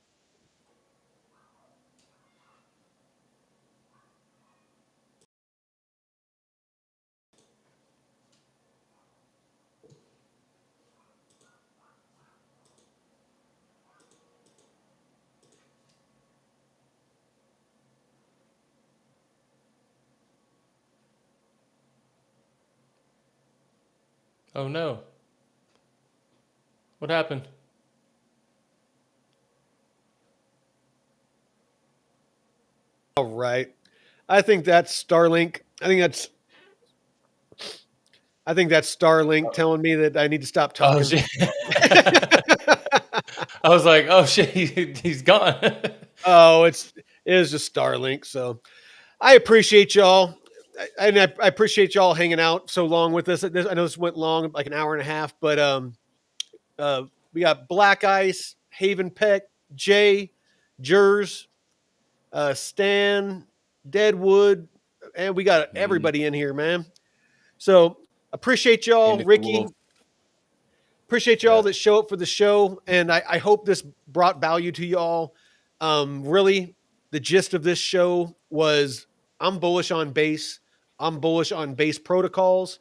Oh no. What happened? All right. I think that's Starlink. I think that's Starlink telling me that I need to stop talking. Oh, shit. I was like, oh shit, he's gone. Oh, it is just Starlink. So I appreciate y'all. I appreciate y'all hanging out so long with us. I know this went long, like an hour and a half, but we got Black Ice, Haven Peck, Jay, Jers, Stan, Deadwood, and we got everybody in here, man. So appreciate y'all, Ricky. Appreciate y'all that show up for the show, and I hope this brought value to y'all. Really, the gist of this show was I'm bullish on Base. I'm bullish on Base protocols,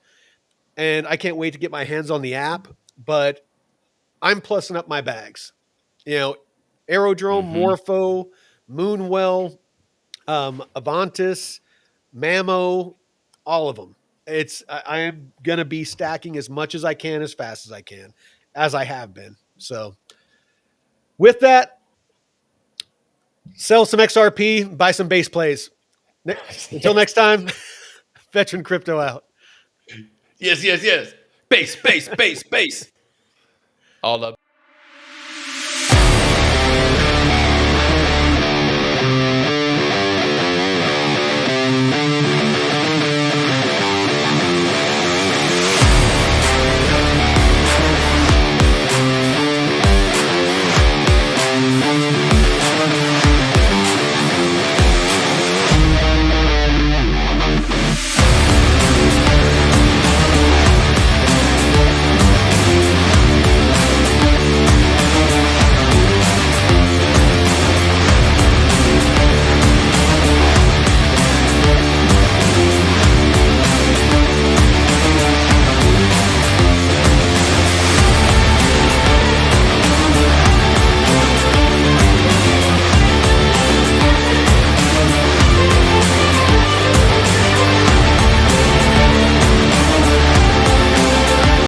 and I can't wait to get my hands on the app, but I'm plussing up my bags. Aerodrome, Morpho, Moonwell, Avantis, Mammo, all of them. I am going to be stacking as much as I can, as fast as I can, as I have been. So with that, sell some XRP, buy some Base plays. Until next time, Veteran Crypto out. Yes. Base. All up.